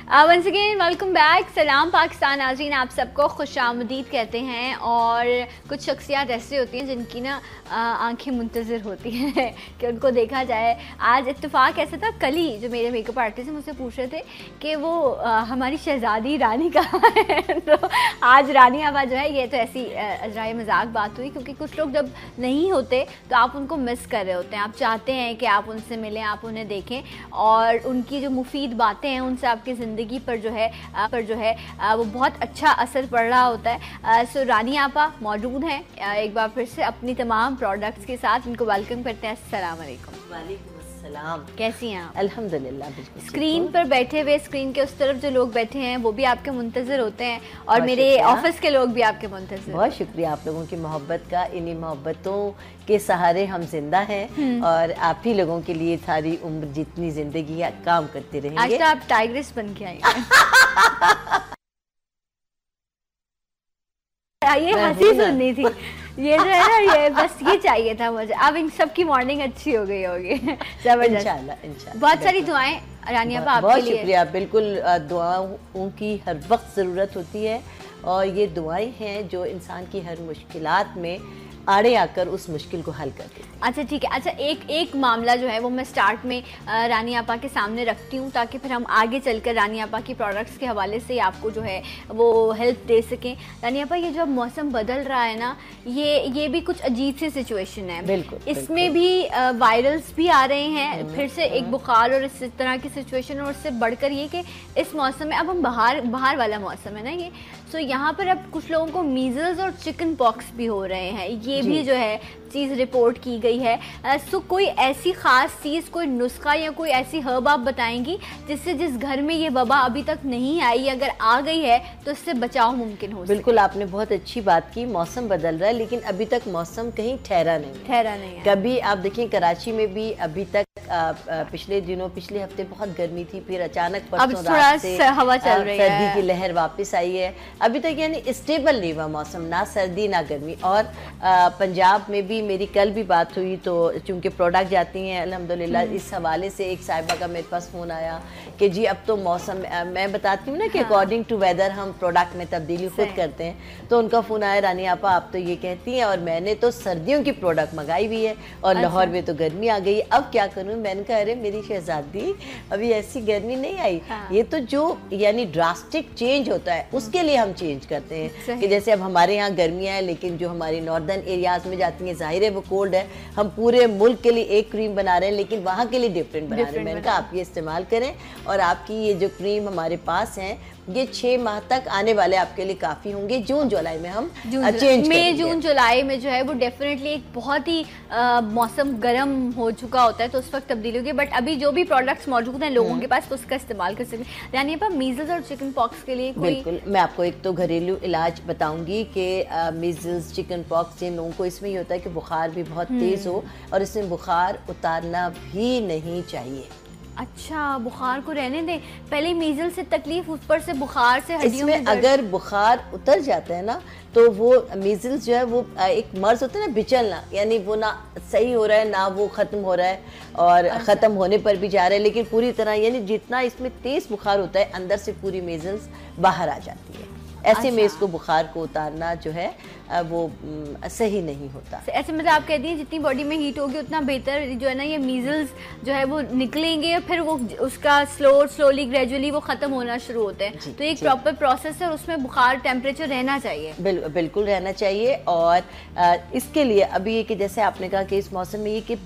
Once again welcome back. सलाम पाकिस्तान नाज़रीन, आप सबको खुशामदीद कहते हैं। और कुछ शख्सियात ऐसी होती हैं जिनकी ना आंखें मुंतज़िर होती हैं कि उनको देखा जाए। आज इत्तेफाक ऐसा था, कल ही जो मेरे मेकअप आर्टिस्ट हैं मुझसे पूछ रहे थे कि वो हमारी शहज़ादी रानी कहाँ है। तो आज रानी आबा जो है, ये तो ऐसी अजराए मजाक बात हुई, क्योंकि कुछ लोग जब नहीं होते तो आप उनको मिस कर रहे होते हैं। आप चाहते हैं कि आप उनसे मिलें, आप उन्हें देखें और उनकी जो मुफीद बातें हैं उनसे आपकी ज़िंदगी पर जो है वो बहुत अच्छा असर पड़ रहा होता है। सो रानी आपा मौजूद हैं एक बार फिर से अपनी तमाम प्रोडक्ट्स के साथ। इनको वेलकम करते हैं। अस्सलाम वालेकुम। वालेकुम अस्सलाम। कैसी हैं आप? अल्हम्दुलिल्लाह बिल्कुल। स्क्रीन पर बैठे हुए, स्क्रीन के उस तरफ जो लोग बैठे हैं वो भी आपके मुंतज़िर होते हैं और मेरे ऑफिस के लोग भी आपके मुंतज़िर। बहुत शुक्रिया आप लोगों की मोहब्बत का। इन्हीं मोहब्बतों के सहारे हम जिंदा हैं और आप ही लोगों के लिए सारी उम्र जितनी जिंदगी है काम करते रहेंगे। आज तो आप टाइग्रेस बन के आई हैं। ये हंसी सुननी थी, ये जो है ना, ये बस ये चाहिए था मुझे। अब इन सब की मॉर्निंग अच्छी हो गई होगी। जबरदस्त। इंशाल्लाह बहुत सारी दुआएं रानी आपा आपके लिए। बहुत शुक्रिया। बिल्कुल, दुआओं की हर वक्त ज़रूरत होती है और ये दुआएं हैं जो इंसान की हर मुश्किलात में आड़े आकर उस मुश्किल को हल कर देती है। अच्छा ठीक है। अच्छा, एक मामला जो है वो मैं स्टार्ट में रानी आपा के सामने रखती हूँ ताकि फिर हम आगे चलकर रानी आपा की प्रोडक्ट्स के हवाले से आपको जो है वो हेल्प दे सकें। रानी आपा, ये जो अब मौसम बदल रहा है ना, ये भी कुछ अजीब सी सिचुएशन है। बिल्कुल, इसमें भी वायरल्स भी आ रहे हैं, फिर से एक बुखार और इस तरह की सिचुएशन। और उससे बढ़कर ये कि इस मौसम में अब हम बाहर वाला मौसम है ना ये, सो यहाँ पर अब कुछ लोगों को मीजल्स और चिकन पॉक्स भी हो रहे हैं। ये भी जो है चीज़ रिपोर्ट की गई है। सो कोई ऐसी ख़ास चीज़, कोई नुस्खा या कोई ऐसी हर्ब आप बताएंगी जिससे जिस घर में ये वबा अभी तक नहीं आई, अगर आ गई है तो इससे बचाव मुमकिन हो? बिल्कुल, आपने बहुत अच्छी बात की। मौसम बदल रहा है लेकिन अभी तक मौसम कहीं ठहरा नहीं है। कभी आप देखिए कराची में भी अभी तक पिछले हफ्ते बहुत गर्मी थी, फिर अचानक परसों रात से हवा चल रही है, सर्दी की लहर वापस आई है। अभी तक यानी स्टेबल नहीं हुआ मौसम, ना सर्दी ना गर्मी। और पंजाब में भी मेरी कल भी बात हुई, तो चूंकि प्रोडक्ट जाती हैं अल्हम्दुलिल्लाह, इस हवाले से एक साहिबा का मेरे पास फ़ोन आया कि जी अब तो मौसम, मैं बताती हूँ ना कि अकॉर्डिंग टू वेदर हम प्रोडक्ट में तब्दीली खुद करते हैं। तो उनका फ़ोन आया, रानी आपा आप तो ये कहती हैं और मैंने तो सर्दियों की प्रोडक्ट मंगाई हुई है और लाहौर में तो गर्मी आ गई, अब क्या करूँ? मैंने कहा अरे मेरी शहजादी, अभी ऐसी गर्मी नहीं आई। ये तो जो यानी ड्रास्टिक चेंज होता है उसके लिए हम चेंज करते हैं कि जैसे अब हमारे यहाँ गर्मियाँ हैं लेकिन जो हमारी नॉर्दर्न एरियाज में जाती हैं, जाहिर है वो कोल्ड है, हम पूरे मुल्क के लिए एक क्रीम बना रहे हैं लेकिन वहाँ के लिए डिफरेंट बना रहे हैं। मैंने कहा आप ये इस्तेमाल करें और आपकी ये जो क्रीम हमारे पास हैं ये 6 माह तक आने वाले आपके लिए काफ़ी होंगे। जून जुलाई में हम चेंज मई जून जुलाई में जो है वो डेफिनेटली एक बहुत ही मौसम गर्म हो चुका होता है तो उस वक्त तब्दीली होगी। बट अभी जो भी प्रोडक्ट्स मौजूद हैं लोगों के पास तो उसका इस्तेमाल कर सकते हैं। यानी आप मीजल्स और चिकन पॉक्स के लिए बिल्कुल, मैं आपको एक तो घरेलू इलाज बताऊंगी कि मीजल्स चिकन पॉक्स जिन लोगों को इसमें ये होता है कि बुखार भी बहुत तेज़ हो और इसमें बुखार उतारना भी नहीं चाहिए। अच्छा, बुखार को रहने दें, पहले मीजल से तकलीफ, ऊपर से बुखार से हड्डियों में दर्द। अगर बुखार उतर जाता है ना तो वो मीजल्स जो है वो एक मर्ज होता है ना, बिचलना, यानी वो ना सही हो रहा है ना वो ख़त्म हो रहा है और ख़त्म होने पर भी जा रहा है, लेकिन पूरी तरह यानी जितना इसमें तेज़ बुखार होता है अंदर से पूरी मीजल्स बाहर आ जाती है। ऐसे में इसको बुखार को उतारना जो है वो सही नहीं होता। ऐसे मतलब आप कहती हैं जितनी बॉडी में हीट होगी उतना बेहतर जो है ना, ये मीजल्स जो है वो निकलेंगे और फिर वो उसका स्लोली ग्रेजुअली वो ख़त्म होना शुरू होते हैं। तो एक प्रॉपर प्रोसेस है और उसमें बुखार टेम्परेचर रहना चाहिए। बिल्कुल रहना चाहिए। और इसके लिए अभी ये कि जैसे आपने कहा कि इस मौसम में ये कि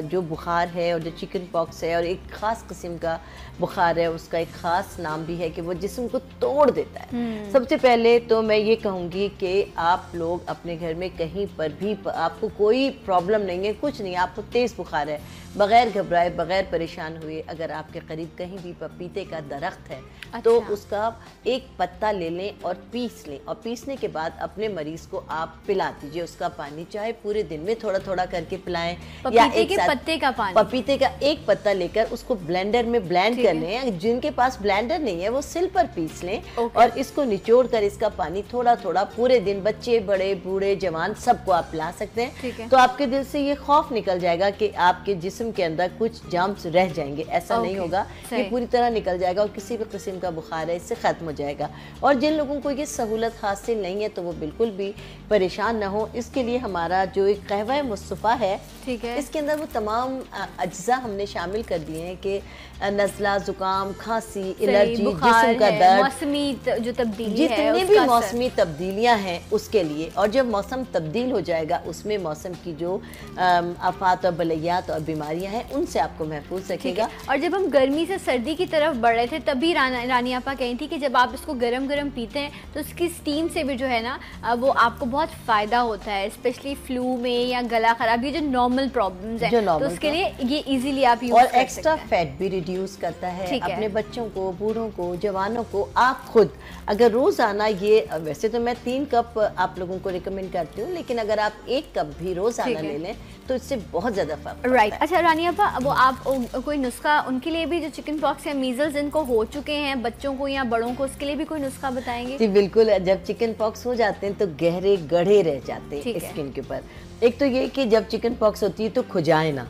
जो बुखार है और जो चिकन पॉक्स है और एक ख़ास किस्म का बुखार है, उसका एक ख़ास नाम भी है कि वो जिस्म को तोड़ देता है। सबसे पहले तो मैं ये कहूँगी कि आप लोग अपने घर में कहीं पर भी, आपको कोई प्रॉब्लम नहीं है, कुछ नहीं, आपको तेज़ बुखार है, बग़ैर घबराए, बग़ैर परेशान हुए, अगर आपके करीब कहीं भी पपीते का दरख्त है तो उसका एक पत्ता ले लें और पीस लें और पीसने के बाद अपने मरीज़ को आप पिला दीजिए उसका पानी, चाहे पूरे दिन में थोड़ा थोड़ा करके पिलाएं या एक पत्ते का पानी, पपीते का एक पत्ता लेकर उसको ब्लेंडर में ब्लेंड कर लें। जिनके पास ब्लेंडर नहीं है वो सिल पर पीस लें और इसको निचोड़ कर इसका पानी थोड़ा थोड़ा पूरे दिन, बच्चे बड़े बूढ़े जवान सबको आप पिला सकते हैं। तो आपके दिल से ये खौफ निकल जाएगा कि आपके जिस्म जिस्म के अंदर कुछ जर्म्स रह जाएंगे, ऐसा नहीं होगा, ये पूरी तरह निकल जाएगा और किसी भी किस्म का बुखार है इससे ख़त्म हो जाएगा। और जिन लोगों को ये सहूलत हासिल नहीं है तो वो बिल्कुल भी परेशान ना हो। इसके लिए हमारा जो एक कहवा मुस्तफ़ा है, ठीक है, इसके अंदर वो तमाम अज्जा हमने शामिल कर दिए हैं कि नज़ला, ज़ुकाम, खांसी, एलर्जी, जिस्म का दर्द, मौसमी जो तब्दीली है, जितने भी मौसमी तब्दीलियां हैं उसके लिए। और जब मौसम तब्दील हो जाएगा उसमें मौसम की जो आफात और बलैयात और बीमारियां हैं उनसे आपको महफूज रखेगा। और जब हम गर्मी से सर्दी की तरफ बढ़ रहे थे तभी रानी आपा कही थी कि जब आप इसको गरम गरम पीते हैं तो इसकी स्टीम से भी जो है ना वो आपको बहुत फ़ायदा होता है, स्पेशली फ्लू में या गला खराब, ये जो नॉर्मल प्रॉब्लम्स हैं तो उसके लिए ये इजीली आप यूज और एक्स्ट्रा फैट भी रिड्यूस करता है। अपने बच्चों को, बूढ़ों को, जवानों को आप खुद अगर रोज़ाना ये, वैसे तो मैं 3 कप आप लोगों को रिकमेंड करती हूँ, लेकिन अगर आप 1 कप भी रोज़ाना ले लें तो इससे बहुत ज़्यादा फर्क राइट। अच्छा रानी आपा, वो आप कोई नुस्खा उनके लिए भी जो चिकन पॉक्स या मीजल्स इनको हो चुके हैं बच्चों को या बड़ों को, उसके लिए भी कोई नुस्खा बताएंगे? जी बिल्कुल। जब चिकन पॉक्स हो जाते हैं तो गहरे गढ़े रह जाते हैं स्किन के ऊपर। एक तो ये कि जब चिकन पॉक्स होती है तो खुजाए ना,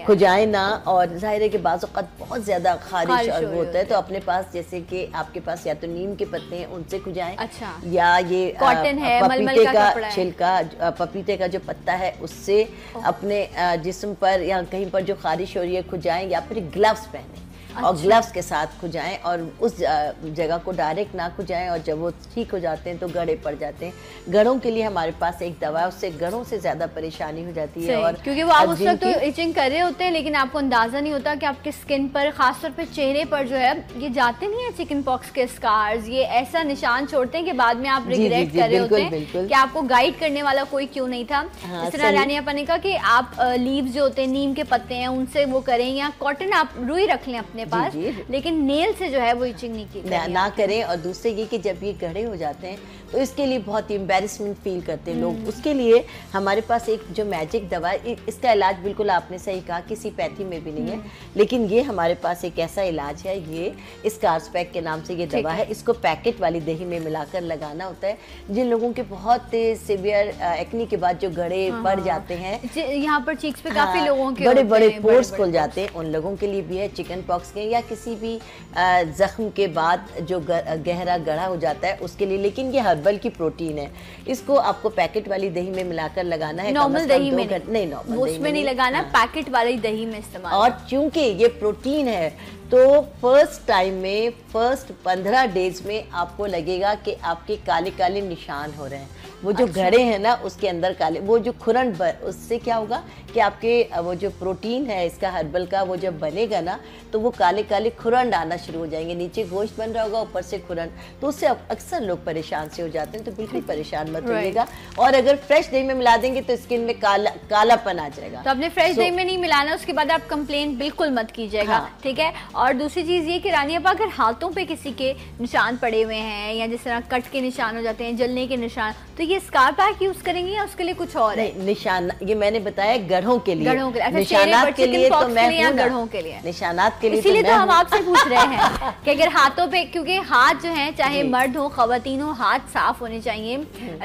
खुजाए ना, और जाहिर है कि बाज़ औक़ात बहुत ज़्यादा खारिश और वो होता है तो अपने पास, जैसे कि आपके पास या तो नीम के पत्ते हैं उनसे खुजाएं, अच्छा, या ये कॉटन है, पपीते का छिलका, पपीते का जो पत्ता है उससे अपने जिस्म पर या कहीं पर जो खारिश हो रही है खुजाएं, या फिर ग्लव्स पहने और ग्लव्स के साथ खुजाएं और उस जगह को डायरेक्ट ना खुजाएं, और जब वो ठीक हो जाते हैं तो गड़े पड़ जाते हैं। गड़ों के लिए हमारे पास एक दवा है, उससे गड़ों से ज़्यादा परेशानी हो जाती है। और क्योंकि वो आप उस वक्त तो इचिंग कर रहे होते हैं लेकिन आपको अंदाज़ा नहीं होता कि आपके स्किन पर, खासतौर पर चेहरे पर जो है ये जाते नहीं है चिकन पॉक्स के स्कार्स, ये ऐसा निशान छोड़ते हैं कि बाद में आप रिग्रेट कर रहे होते हैं कि आपको गाइड करने वाला कोई क्यों नहीं था। इस तरह रानी आपा ने कहा कि आप लीव्स जो होते हैं, नीम के पत्ते हैं, उनसे वो करें, या कॉटन आप रुई रख लें अपने पास, लेकिन नेल से जो है वो इचिंग नहीं की ना करें। और दूसरे ये कि जब ये गढ़े हो जाते हैं तो इसके लिए बहुत ही एम्बेरसमेंट फील करते हैं लोग। उसके लिए हमारे पास एक जो मैजिक दवा है, इसका इलाज बिल्कुल आपने सही कहा किसी पैथी में भी नहीं है, लेकिन ये हमारे पास एक ऐसा इलाज है, ये स्कार्स पैक के नाम से ये दवा है। इसको पैकेट वाली दही में मिलाकर लगाना होता है। जिन लोगों के बहुत सिवियर एक्नी के बाद जो गड़े पड़ जाते हैं, यहाँ पर चीक्स पे काफी लोगों के बड़े बड़े पोर्स खुल जाते हैं, उन लोगों के लिए भी है। चिकन पॉक्स के या किसी भी जख्म के बाद जो गहरा गढ़ा हो जाता है उसके लिए, लेकिन ये हर्बल की प्रोटीन है। इसको आपको पैकेट वाली दही में मिलाकर लगाना है, नॉर्मल दही में नहीं, नॉर्मल उसमें नहीं लगाना, पैकेट वाली दही में इस्तेमाल। और चूंकि ये प्रोटीन है तो फर्स्ट टाइम में, फर्स्ट 15 डेज में आपको लगेगा कि आपके काले काले निशान हो रहे हैं। वो जो घड़े हैं ना उसके अंदर काले, वो जो खुरन उससे क्या होगा कि आपके वो जो प्रोटीन है इसका हर्बल का, वो जब बनेगा ना तो वो काले काले खुरन आना शुरू हो जाएंगे। नीचे गोश्त बन रहा होगा, ऊपर से खुरन, तो उससे अक्सर लोग परेशान से हो जाते हैं। तो बिल्कुल परेशान मत होइएगा। और अगर फ्रेश दही में मिला देंगे तो स्किन में कालापन आ जाएगा। तो आपने फ्रेश दही में नहीं मिलाना, उसके बाद आप कंप्लेन बिल्कुल मत कीजिएगा, ठीक है। और दूसरी चीज़ ये कि रानी आपा, अगर हाथों पे किसी के निशान पड़े हुए हैं या जिस तरह कट के निशान हो जाते हैं, जलने के निशान, तो ये स्कार पैक यूज करेंगे या उसके लिए कुछ और है? निशान ये मैंने बताया गढ़ों के लिए, निशानात के लिए तो मैं हूं, गढ़ों के लिए, निशानात के लिए इसीलिए तो हम आपसे पूछ रहे हैं कि अगर हाथों पे, क्योंकि हाथ जो है चाहे मर्द हो खवातीन हो, हाथ साफ होने चाहिए,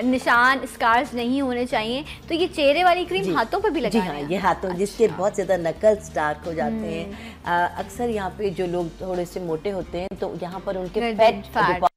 निशान स्कार्स नहीं होने चाहिए। तो ये चेहरे वाली क्रीम हाथों पे भी लगानी है? ये हाथों, जिसके बहुत ज्यादा नकल्स डार्क हो जाते हैं। अक्सर यहाँ पे जो लोग थोड़े से मोटे होते हैं तो यहाँ पर उनके फैट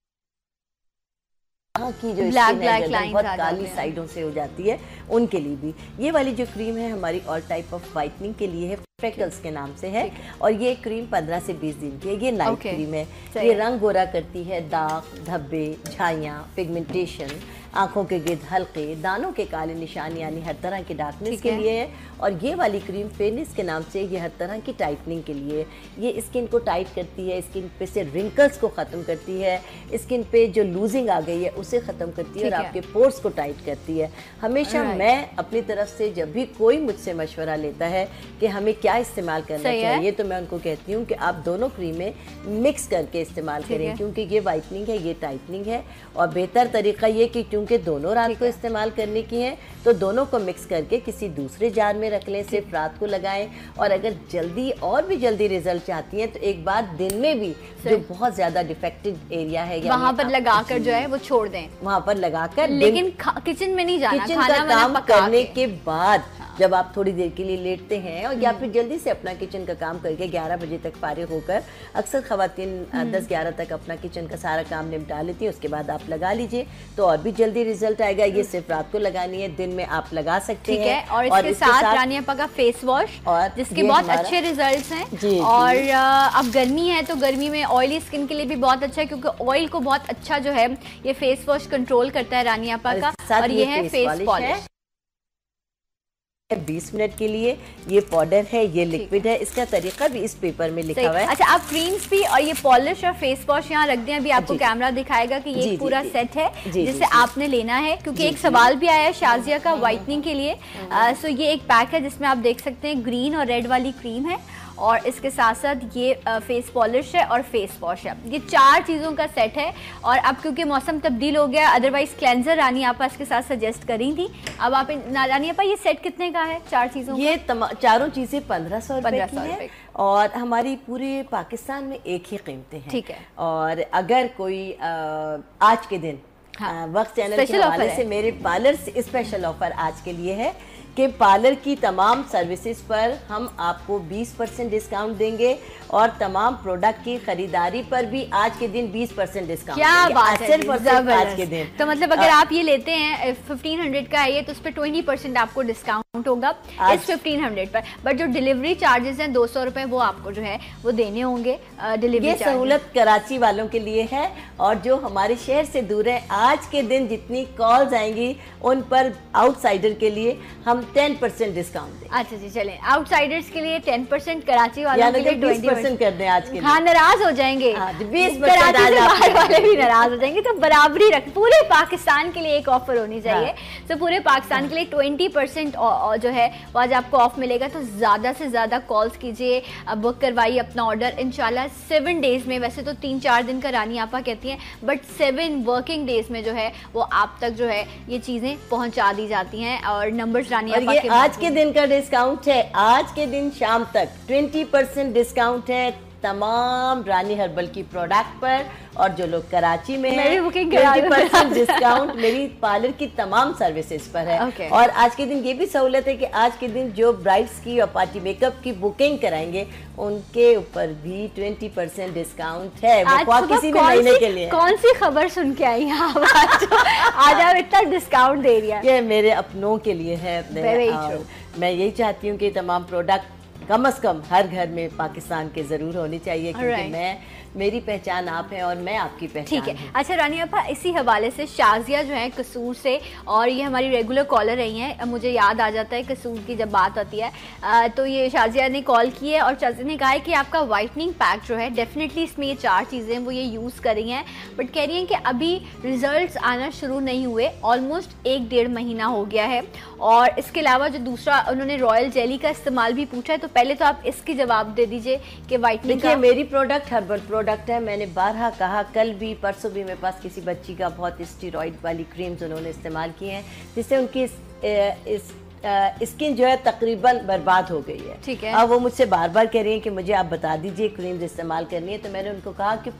की जो ब्लैक लाइन बहुत काली साइडों से हो जाती है, उनके लिए भी ये वाली जो क्रीम है हमारी ऑल टाइप ऑफ वाइटनिंग के लिए है, फ्रेकल्स के नाम से है। और ये क्रीम 15 से 20 दिन की है। ये नाइट क्रीम है। ये रंग गोरा करती है, दाग, धब्बे, झाइयाँ, पिगमेंटेशन, आंखों के गिर्द हल्के, दानों के काले निशान, यानी हर तरह के डार्कनेस के लिए है। और ये वाली क्रीम फेयरनेस के नाम से, ये हर तरह की टाइटनिंग के लिए। ये स्किन को टाइट करती है, स्किन पे से रिंकल्स को ख़त्म करती है, स्किन पे जो लूजिंग आ गई है उसे ख़त्म करती है और आपके पोर्स को टाइट करती है। हमेशा मैं अपनी तरफ से जब भी कोई मुझसे मशवरा लेता है कि हमें क्या इस्तेमाल करना चाहिए, तो मैं उनको कहती हूँ कि आप दोनों क्रीमें मिक्स करके इस्तेमाल करें, क्योंकि ये वाइटनिंग है, ये टाइटनिंग है। और बेहतर तरीका ये कि क्योंकि दोनों रात को इस्तेमाल करने की हैं तो दोनों को मिक्स करके किसी दूसरे जार में रख लें, सिर्फ रात को लगाएं। और अगर जल्दी और भी जल्दी रिजल्ट चाहती हैं तो एक बार दिन में भी जो बहुत ज्यादा डिफेक्टेड एरिया है वहाँ पर लगाकर जो है वो छोड़ दें, वहाँ पर लगाकर, लेकिन किचन में नहीं जाना, किचन का काम करने के बाद जब आप थोड़ी देर के लिए लेटते हैं और या फिर जल्दी से अपना किचन का काम करके 11 बजे तक फारिग होकर, अक्सर ख़वातीन 10-11 तक अपना किचन का सारा काम निपटा लेती हैं, उसके बाद आप लगा लीजिए तो और भी जल्दी रिजल्ट आएगा। ये सिर्फ रात को लगानी है, दिन में आप लगा सकते हैं। और इसके साथ रानी अपा का फेस वॉश और जिसके बहुत अच्छे रिजल्ट्स हैं। और अब गर्मी है तो गर्मी में ऑयली स्किन के लिए भी बहुत अच्छा है, क्योंकि ऑयल को बहुत अच्छा जो है ये फेस वॉश कंट्रोल करता है रानी अपा का। और ये है फेस पॉलिश 20 मिनट के लिए। ये पाउडर है, ये लिक्विड है, इसका तरीका भी इस पेपर में लिखा हुआ है। अच्छा, आप क्रीम्स भी और ये पॉलिश और फेस वॉश यहाँ रख दें, अभी आपको कैमरा दिखाएगा कि ये पूरा सेट है जिसे आपने लेना है, क्योंकि एक सवाल भी आया है शाजिया का व्हाइटनिंग के लिए। सो ये एक पैक है जिसमें आप देख सकते हैं ग्रीन और रेड वाली क्रीम है, और इसके साथ साथ ये फेस पॉलिश है और फेस वॉश है। ये 4 चीज़ों का सेट है। और अब क्योंकि मौसम तब्दील हो गया, अदरवाइज क्लेंजर रानी आपा इसके साथ सजेस्ट करी थी। अब आप रानी आपा ये सेट कितने का है 4 चीज़ों? ये चारों चीज़ें 1500 रुपए की है और हमारी पूरे पाकिस्तान में एक ही कीमतें हैं। ठीक है। और अगर कोई आज के दिन वक्त चैनल के हवाले से मेरे पार्लर से स्पेशल ऑफर आज के लिए है कि पार्लर की तमाम सर्विसेज पर हम आपको 20% डिस्काउंट देंगे और तमाम प्रोडक्ट की खरीदारी पर भी आज के दिन 20% डिस्काउंट। क्या बात है, आज के दिन। तो मतलब अगर आप ये लेते हैं 1500 का है ये, तो उस पर 20% आपको डिस्काउंट होगा इस 1500 पर। बट जो डिलीवरी चार्जेस हैं 200 रुपए वो आपको जो है वो देने होंगे डिलीवरी। ये सहूलत कराची वालों के लिए है, और जो हमारे शहर से दूर है, आज के दिन जितनी कॉल्स आएंगी उन पर आउटसाइडर के लिए हम 10% डिस्काउंट दें। अच्छा जी, चलें आउटसाइडर्स के लिए 10%, कराची वालों के लिए 20% कर दें आज के लिए। हाँ, नाराज हो जाएंगे 20% बाहर वाले भी नाराज हो जाएंगे, तो बराबरी रख। पूरे पाकिस्तान के लिए एक ऑफर होनी चाहिए। तो पूरे पाकिस्तान के लिए 20% जो है वो आज आपको ऑफ मिलेगा। तो ज़्यादा से ज़्यादा कॉल्स कीजिए, बुक करवाइए अपना ऑर्डर। इंशाल्लाह 7 डेज़ में, वैसे तो 3-4 दिन का रानी आपा कहती हैं, बट 7 वर्किंग डेज़ में जो है वो आप तक जो है ये चीज़ें पहुँचा दी जाती हैं। और नंबर्स रानी आपा के आज के दिन का डिस्काउंट है, आज के दिन शाम तक 20% डिस्काउंट है तमाम रानी हर्बल की प्रोडक्ट पर। और जो लोग कराची में हैं 20% डिस्काउंट मेरी पार्लर की तमाम सर्विसेज पर है। और आज के दिन ये भी सहूलत है कि आज के दिन जो ब्राइड्स की और पार्टी मेकअप की बुकिंग कराएंगे उनके ऊपर भी 20% डिस्काउंट है। वो किसी भी महीने के लिए। कौन सी खबर सुन के आई आज आप इतना डिस्काउंट दे रही है? ये मेरे अपनों के लिए है। मैं यही चाहती हूँ कि तमाम प्रोडक्ट कम से कम हर घर में पाकिस्तान के ज़रूर होनी चाहिए, क्योंकि मेरी पहचान आप है और मैं आपकी पहचान। ठीक है। अच्छा रानी आपा, इसी हवाले से शाजिया जो है कसूर से, और ये हमारी रेगुलर कॉलर रही हैं, मुझे याद आ जाता है कसूर की जब बात आती है। तो ये शाजिया ने कॉल की है और शाजिया ने कहा है कि आपका वाइटनिंग पैक जो है डेफिनेटली इसमें ये 4 चीज़ें वो ये यूज़ कर रही हैं, बट कह रही हैं कि अभी रिजल्ट्स आना शुरू नहीं हुए, ऑलमोस्ट 1-1.5 महीना हो गया है। और इसके अलावा जो दूसरा उन्होंने रॉयल जेली का इस्तेमाल भी पूछा है, तो पहले तो आप इसकी जवाब दे दीजिए कि वाइटनिंग का। मेरी प्रोडक्ट हर्बल प्रोडक्ट है, मैंने बारहा कहा, कल भी परसों भी मेरे पास किसी बच्ची का बहुत स्टीरॉइड वाली क्रीम्स उन्होंने इस्तेमाल की हैं, जिससे उनकी स्किन जो है तकरीबन बर्बाद हो गई है। ठीक है। अब वो मुझसे बार बार कह रही हैं कि मुझे आप बता दीजिए क्रीम्स इस्तेमाल करनी है। तो मैंने उनको कहा कि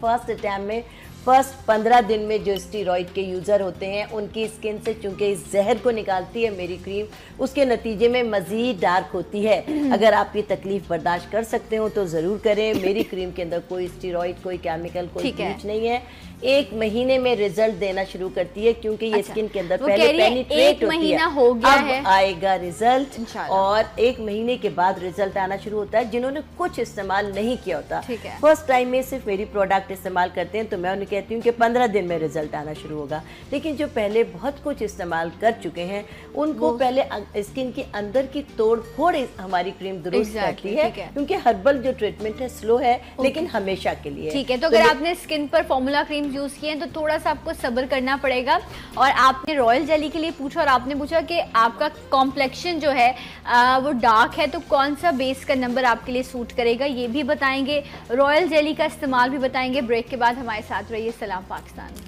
फर्स्ट 15 दिन में जो स्टीरॉइड के यूज़र होते हैं उनकी स्किन से, चूंकि इस जहर को निकालती है मेरी क्रीम, उसके नतीजे में मज़ीद डार्क होती है। अगर आप ये तकलीफ बर्दाश्त कर सकते हो तो ज़रूर करें। मेरी क्रीम के अंदर कोई स्टीरॉइड, कोई केमिकल, कोई ब्लीच नहीं है। 1 महीने में रिजल्ट देना शुरू करती है, क्योंकि ये स्किन के अंदर पहले पेनिट्रेट होती है। हो गया है, आएगा रिजल्ट, और 1 महीने के बाद रिजल्ट आना शुरू होता है। जिन्होंने कुछ इस्तेमाल नहीं किया होता, फर्स्ट टाइम में सिर्फ मेरी प्रोडक्ट इस्तेमाल करते हैं, तो मैं उन्हें कहती हूँ कि 15 दिन में रिजल्ट आना शुरू होगा। लेकिन जो पहले बहुत कुछ इस्तेमाल कर चुके हैं उनको पहले स्किन के अंदर की तोड़ फोड़ हमारी क्रीम दुरुस्त करती है, क्योंकि हर्बल जो ट्रीटमेंट है स्लो है लेकिन हमेशा के लिए। ठीक है। तो अगर आपने स्किन पर फॉर्मूला क्रीम यूज किए हैं तो थोड़ा सा आपको सब्र करना पड़ेगा। और आपने रॉयल जेली के लिए पूछा और आपने पूछा कि आपका कॉम्प्लेक्शन जो है वो डार्क है, तो कौन सा बेस का नंबर आपके लिए सूट करेगा ये भी बताएंगे, रॉयल जेली का इस्तेमाल भी बताएंगे। ब्रेक के बाद हमारे साथ रहिए। सलाम Pakistan.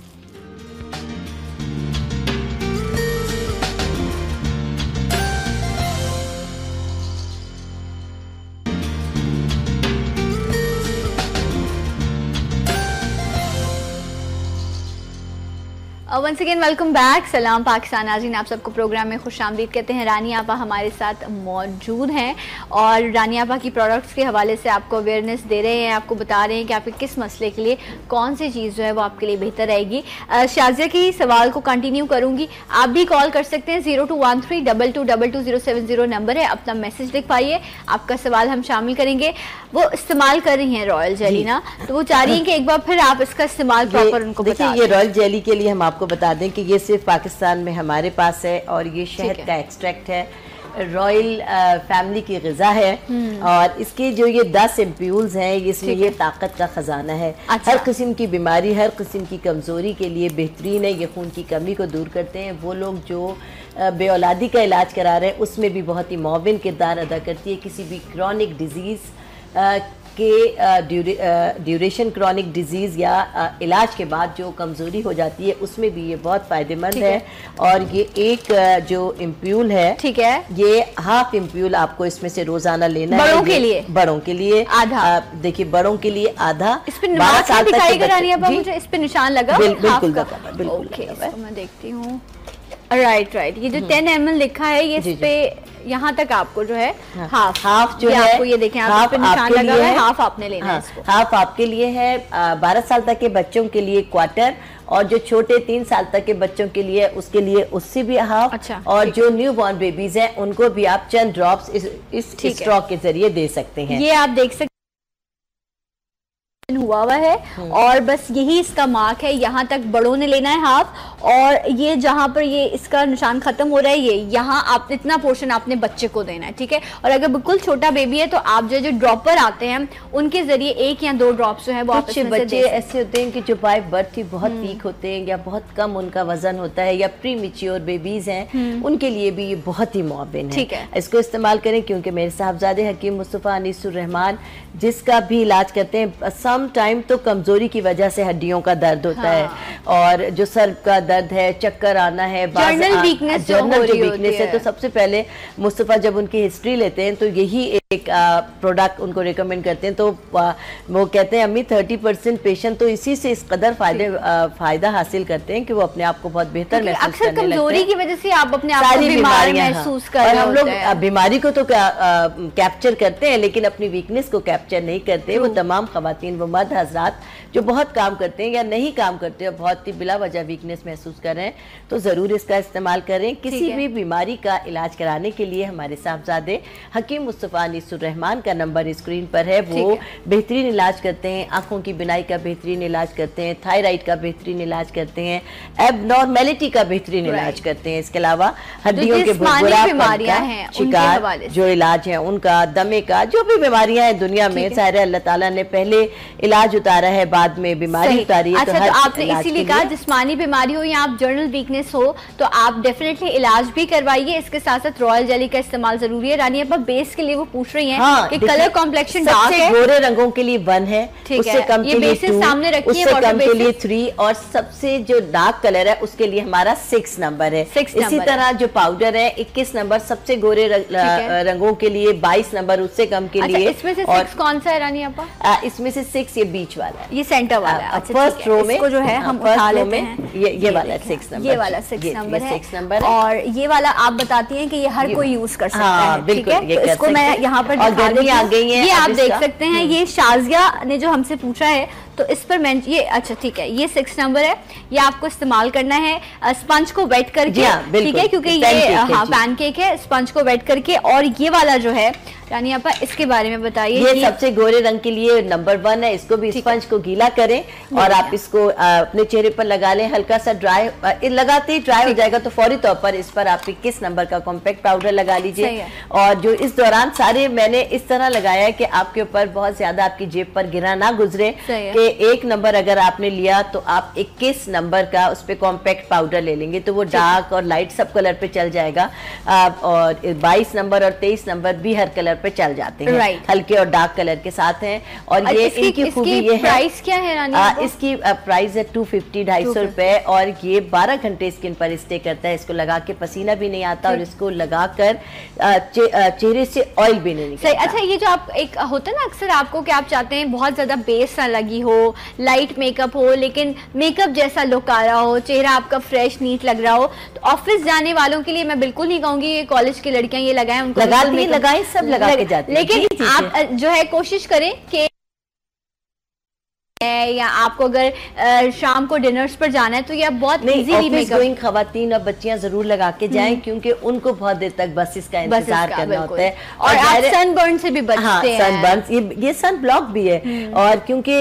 Once again welcome back. सलाम पाकिस्तान नाज़रीन, आप सबको प्रोग्राम में खुशामदीद कहते हैं। रानी आपा हमारे साथ मौजूद हैं और रानी आपा की प्रोडक्ट्स के हवाले से आपको अवेयरनेस दे रहे हैं, आपको बता रहे हैं कि आपके किस मसले के लिए कौन सी चीज़ जो है वो आपके लिए बेहतर रहेगी। शाजिया की सवाल को कंटिन्यू करूँगी, आप भी कॉल कर सकते हैं। 021322222070 नंबर है, अपना मैसेज लिख पाइए, आपका सवाल हम शामिल करेंगे। वो इस्तेमाल कर रही हैं रॉयल जेली ना, तो वो चाह रही हैं कि एक बार फिर आप इसका इस्तेमाल प्रॉपर उनको देखिए। ये रॉयल जेली के लिए हम आपको बता दें कि ये सिर्फ पाकिस्तान में हमारे पास है और ये शहद का एक्सट्रैक्ट है, रॉयल फैमिली की ग़िज़ा है और इसके जो ये 10 एम्प्यूल्स हैं इसमें ये ताकत का ख़जाना है। अच्छा। हर किस्म की बीमारी, हर किस्म की कमज़ोरी के लिए बेहतरीन है। ये खून की कमी को दूर करते हैं। वो लोग जो बेऔलादी का इलाज करा रहे हैं उसमें भी बहुत ही मुआविन किरदार अदा करती है। किसी भी क्रॉनिक डिजीज़ के ड्यूरेशन क्रॉनिक डिजीज़ या इलाज के बाद जो कमज़ोरी हो जाती है उसमें भी ये बहुत फ़ायदेमंद है। और ये एक जो इम्प्यूल है, ठीक है, ये हाफ इम्प्यूल आपको इसमें से रोज़ाना लेना है। बड़ों के लिए, बड़ों के लिए आधा। देखिए बड़ों के लिए आधा। इस पे 12 साल तक मुझे इस पे निशान लगा, बिल्कुल मैं देखती हूँ। राइट, ये जो 10 ml लिखा है ये इस पे यहाँ तक आपको जो है हाफ जो है आपको ये देखें हाफ निशान लगा हुआ है, हाफ आपने लेना है इसको। हाफ आपके लिए है। 12 साल तक के बच्चों के लिए क्वार्टर और जो छोटे 3 साल तक के बच्चों के लिए उसके लिए उससे भी हाफ। अच्छा, और जो न्यू बॉर्न बेबीज हैं उनको भी आप चंद ड्रॉप्स इस स्ट्रॉ के जरिए दे सकते हैं। ये आप देख सकते हुआ है और बस यही इसका मार्क है। यहाँ तक बड़ों ने लेना है हाफ, और ये जहाँ पर ये इसका निशान खत्म हो रहा है ये यहाँ आप इतना पोर्शन आपने बच्चे को देना है, ठीक है। और अगर बिल्कुल छोटा बेबी है तो आप जो ड्रॉपर आते हैं उनके जरिए 1 या 2 ड्रॉप्स जो है वो कुछ बच्चे ऐसे होते हैं कि जो बाय बर्थ ही बहुत वीक होते हैं या बहुत कम उनका वजन होता है या प्री मैच्योर बेबीज हैं, उनके लिए भी ये बहुत ही मुआविन है। ठीक है, इसको इस्तेमाल करें क्योंकि मेरे साहबजादे हकीम मुस्तफ़ा अनीसुर रहमान जिसका भी इलाज करते हैं, सम टाइम तो कमजोरी की वजह से हड्डियों का दर्द होता है और जो सर का दर्द है, चक्कर आना है, जर्नल वीकनेस है। तो सबसे पहले मुस्तफ़ा जब उनकी हिस्ट्री लेते हैं तो यही एक प्रोडक्ट उनको रिकमेंड करते हैं। तो वो कहते हैं अम्मी 30% पेशेंट तो इसी से इस कदर फायदा हासिल करते हैं कि वो अपने आप को बहुत बेहतर महसूस करने लगते हैं। कमजोरी की वजह से आप अपने आप को बीमार महसूस कर रहे हैं। हम लोग बीमारी को तो कैप्चर करते हैं लेकिन अपनी वीकनेस को कैप्चर नहीं करते। वो तमाम खवातीन, वो मर्द हजरात जो बहुत काम करते हैं या नहीं काम करते और बहुत ही बिला वजह वीकनेस महसूस कर रहे हैं तो ज़रूर इसका इस्तेमाल करें। किसी भी बीमारी का इलाज कराने के लिए हमारे साहबजादे हकीम मुस्तफ़ा अनीसुर रहमान का नंबर स्क्रीन पर है। वो बेहतरीन इलाज करते हैं, आंखों की बिनाई का बेहतरीन इलाज करते हैं, थायराइड का बेहतरीन इलाज करते हैं, एबनॉर्मेलिटी का बेहतरीन इलाज करते हैं। इसके अलावा हड्डियों के बीमारियां हैं, शिकार जो इलाज है उनका, दमे का, जो भी बीमारियां हैं दुनिया में, सारे अल्लाह ताला ने पहले इलाज उतारा है, बाद में बीमारी उतारी है। अच्छा, तो आपने इसीलिए कहा जिस्मानी बीमारी हो या आप जर्नल वीकनेस हो तो आप डेफिनेटली इलाज भी करवाइए। इसके साथ साथ रॉयल जेली का इस्तेमाल जरूरी है। रानी अपा बेस के लिए वो पूछ रही हैं कि कलर कॉम्प्लेक्शन डार्क है, गोरे रंगों के लिए 1 है, उससे कम के लिए 2, सामने रखिए, उससे कम के लिए 3 और सबसे जो डार्क कलर है उसके लिए हमारा 6 नंबर है। इसी तरह जो पाउडर है 21 नंबर, सबसे गोरे रंगों के लिए 22 नंबर, उससे कम के लिए। इसमें से 6 कौन सा है रानी अपा? इसमें से 6 ये बीच वाला है, ये सेंटर वाला है। फर्स्ट रो में जो है हम उठा लेते हैं, ये वाला 6 नंबर, ये वाला 6 नंबर है, 6 नंबर। और ये वाला आप बताती हैं कि ये हर कोई यूज कर सकता है, ठीक है। तो इसको मैं यहाँ पर दिखा देती हूं, ये आप देख सकते हैं। ये शाजिया ने जो हमसे पूछा है तो इस पर मैं ये अच्छा ठीक है, ये 6 नंबर है, ये आपको इस्तेमाल करना है स्पंज को वेट करके, ठीक है, क्योंकि ये पैनकेक है, स्पंज को वेट करके। और ये वाला जो है रानी आपा इसके बारे में बताइए। ये सबसे गोरे रंग के लिए नंबर 1 है। इसको भी स्पंज को गीला करें और आप इसको अपने चेहरे पर लगा लें, हल्का सा ड्राई, लगाते ही ड्राई हो जाएगा तो फौरी तौर पर इस पर आप 21 नंबर का कॉम्पैक्ट पाउडर लगा लीजिए। और जो इस दौरान सारे मैंने इस तरह लगाया है कि आपके ऊपर बहुत ज्यादा आपकी जेब पर गिरा ना गुजरे, कि 1 नंबर अगर आपने लिया तो आप 21 नंबर का उस पर कॉम्पैक्ट पाउडर ले लेंगे तो वो डार्क और लाइट सब कलर पे चल जाएगा। और 22 नंबर और 23 नंबर भी हर कलर पे चल जाते हैं, हल्के और डार्क कलर के साथ हैं। और ये इनकी खूबी ये है, प्राइस क्या है रानी? इसकी प्राइस है 250, 250 रुपए। और ये 12 घंटे स्किन पर स्टे करता है। इसको लगा के पसीना भी नहीं आता और इसको लगाकर चेहरे से ऑयल भी नहीं निकलता। अच्छा, ये जो आप एक होता है ना अक्सर आपको कि आप चाहते हैं बहुत ज्यादा बेस ना लगी हो हो, लाइट मेकअप हो, लेकिन मेकअप जैसा लुक आ रहा हो, चेहरा आपका फ्रेश नीट लग रहा हो। तो ऑफिस जाने वालों के लिए मैं बिल्कुल नहीं कहूंगी ये कॉलेज की लड़कियां ये लगाएं, उनको लगाएं, सब लगा के जाते हैं। लेकिन आप जो है कोशिश करें कि या आपको अगर शाम को डिनर्स पर जाना है तो ये बहुत इजीली मेकअप गोइंग खवातीन और बच्चियां जरूर लगा के जाएं, क्योंकि उनको बहुत देर तक बसेस का इंतजार करना होता है और आप सनबर्न से भी बचते हैं। सनबर्न ये सन ब्लॉक भी है, और क्योंकि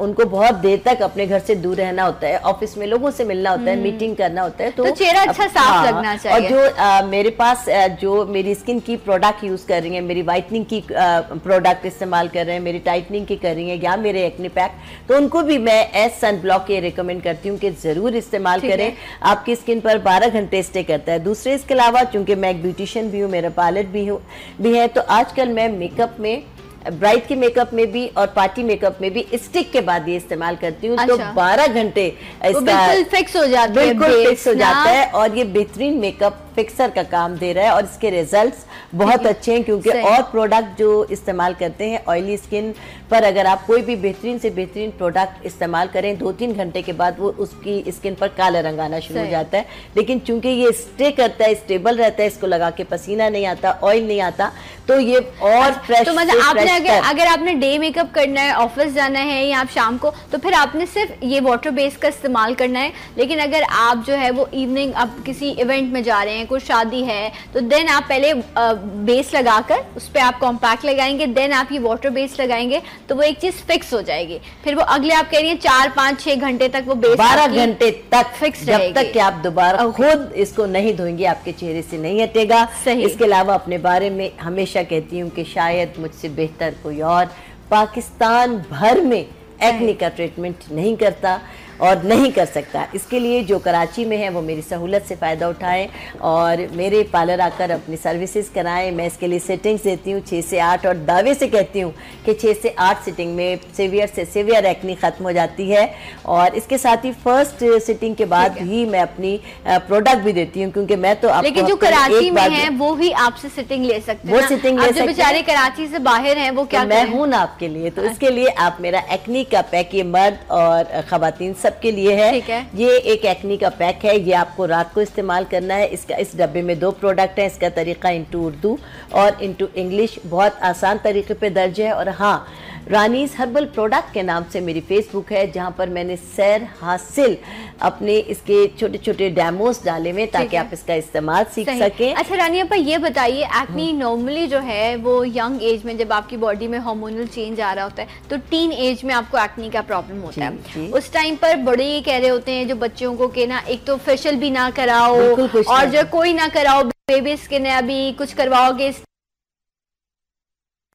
उनको बहुत देर तक अपने घर से दूर रहना होता है, ऑफिस में लोगों से मिलना होता है, मीटिंग करना होता है, तो चेहरा अच्छा साफ लगना चाहिए। और जो मेरे पास जो मेरी स्किन की प्रोडक्ट यूज कर रही है, मेरी व्हाइटनिंग की प्रोडक्ट इस्तेमाल कर रहे हैं, मेरी टाइटनिंग की कर रही है, या मेरे एक्ने पैक, तो उनको भी मैं एस सन ब्लॉक ये रिकमेंड करती हूँ कि जरूर इस्तेमाल करें। आपकी स्किन पर 12 घंटे स्टे करता है। दूसरे इसके अलावा चूंकि मैं एक ब्यूटिशियन भी हूँ, मेरा पार्लर भी है, तो आजकल मैं मेकअप में, ब्राइड के मेकअप में भी और पार्टी मेकअप में भी स्टिक के बाद ये इस्तेमाल करती हूँ। तो 12 घंटे इसका बिल्कुल फिक्स हो जाता है, बिल्कुल फिक्स हो जाता है, और ये बेहतरीन मेकअप फिक्सर का काम दे रहा है, और इसके रिजल्ट्स बहुत अच्छे हैं, क्योंकि और प्रोडक्ट जो इस्तेमाल करते हैं ऑयली स्किन पर, अगर आप कोई भी बेहतरीन से बेहतरीन प्रोडक्ट इस्तेमाल करें 2-3 घंटे के बाद वो उसकी स्किन पर काला रंग आना शुरू हो जाता है। लेकिन चूंकि ये स्टे करता है, स्टेबल रहता है, इसको लगा के पसीना नहीं आता, ऑयल नहीं आता, तो ये और फ्रेश। तो मतलब आपने अगर आपने डे मेकअप करना है, ऑफिस जाना है या आप शाम को, तो फिर आपने सिर्फ ये वाटर बेस का इस्तेमाल करना है। लेकिन अगर आप जो है वो इवनिंग आप किसी इवेंट में जा रहे हैं, कोई शादी है, तो देन आप पहले बेस लगाकर उस पर आप कॉम्पैक्ट लगाएंगे, देन आप ये वाटर बेस लगाएंगे, तो वो एक चीज फिक्स हो जाएगी। फिर वो अगले आप कह रही हैं 4-5-6 घंटे तक वो बेस 12 घंटे तक फिक्स जब तक कि आप दोबारा खुद इसको नहीं धोएंगे, आपके चेहरे से नहीं हटेगा। इसके अलावा अपने बारे में हमेशा कहती हूँ कि शायद मुझसे बेहतर कोई और पाकिस्तान भर में एक्ने का ट्रीटमेंट नहीं करता और नहीं कर सकता। इसके लिए जो कराची में है वो मेरी सहूलत से फ़ायदा उठाएं और मेरे पार्लर आकर अपनी सर्विसेज कराएं। मैं इसके लिए सेटिंग्स देती हूँ 6 से 8, और दावे से कहती हूँ कि 6 से 8 सिटिंग में सीवियर से सीवियर एक्ने ख़त्म हो जाती है। और इसके साथ ही फर्स्ट सिटिंग के बाद ही मैं अपनी प्रोडक्ट भी देती हूँ, क्योंकि मैं तो आपको, लेकिन जो कराची में है वो भी आपसे सिटिंग ले सकते हैं, वो सिटिंग ले सकते हैं। बेचारे कराची से बाहर हैं वो क्या, मैं हूँ ना आपके लिए। तो इसके लिए आप मेरा एक्ने का पैक, ये मर्द और खवातीन सबके लिए है। ये एक एक्ने का पैक है, ये आपको रात को इस्तेमाल करना है। इसका इस डब्बे में 2 प्रोडक्ट हैं। इसका तरीका इंटू उर्दू और इंटू इंग्लिश बहुत आसान तरीके पे दर्ज है। और हाँ, रानीज हर्बल प्रोडक्ट के नाम से मेरी फेसबुक है, जहां पर मैंने सैर हासिल अपने इसके छोटे छोटे डेमोस डाले हुए, ताकि आप इसका इस्तेमाल सीख सकें। अच्छा रानी अपा, ये बताइए, एक्ने नॉर्मली जो है वो यंग एज में, जब आपकी बॉडी में हार्मोनल चेंज आ रहा होता है, तो टीन एज में आपको एक्ने का प्रॉब्लम होता है। उस टाइम पर बड़े ये कह रहे होते हैं जो बच्चों को कि ना, एक तो फेशियल भी ना कराओ और जो कोई ना कराओ, बेबी स्किन है, अभी कुछ करवाओगे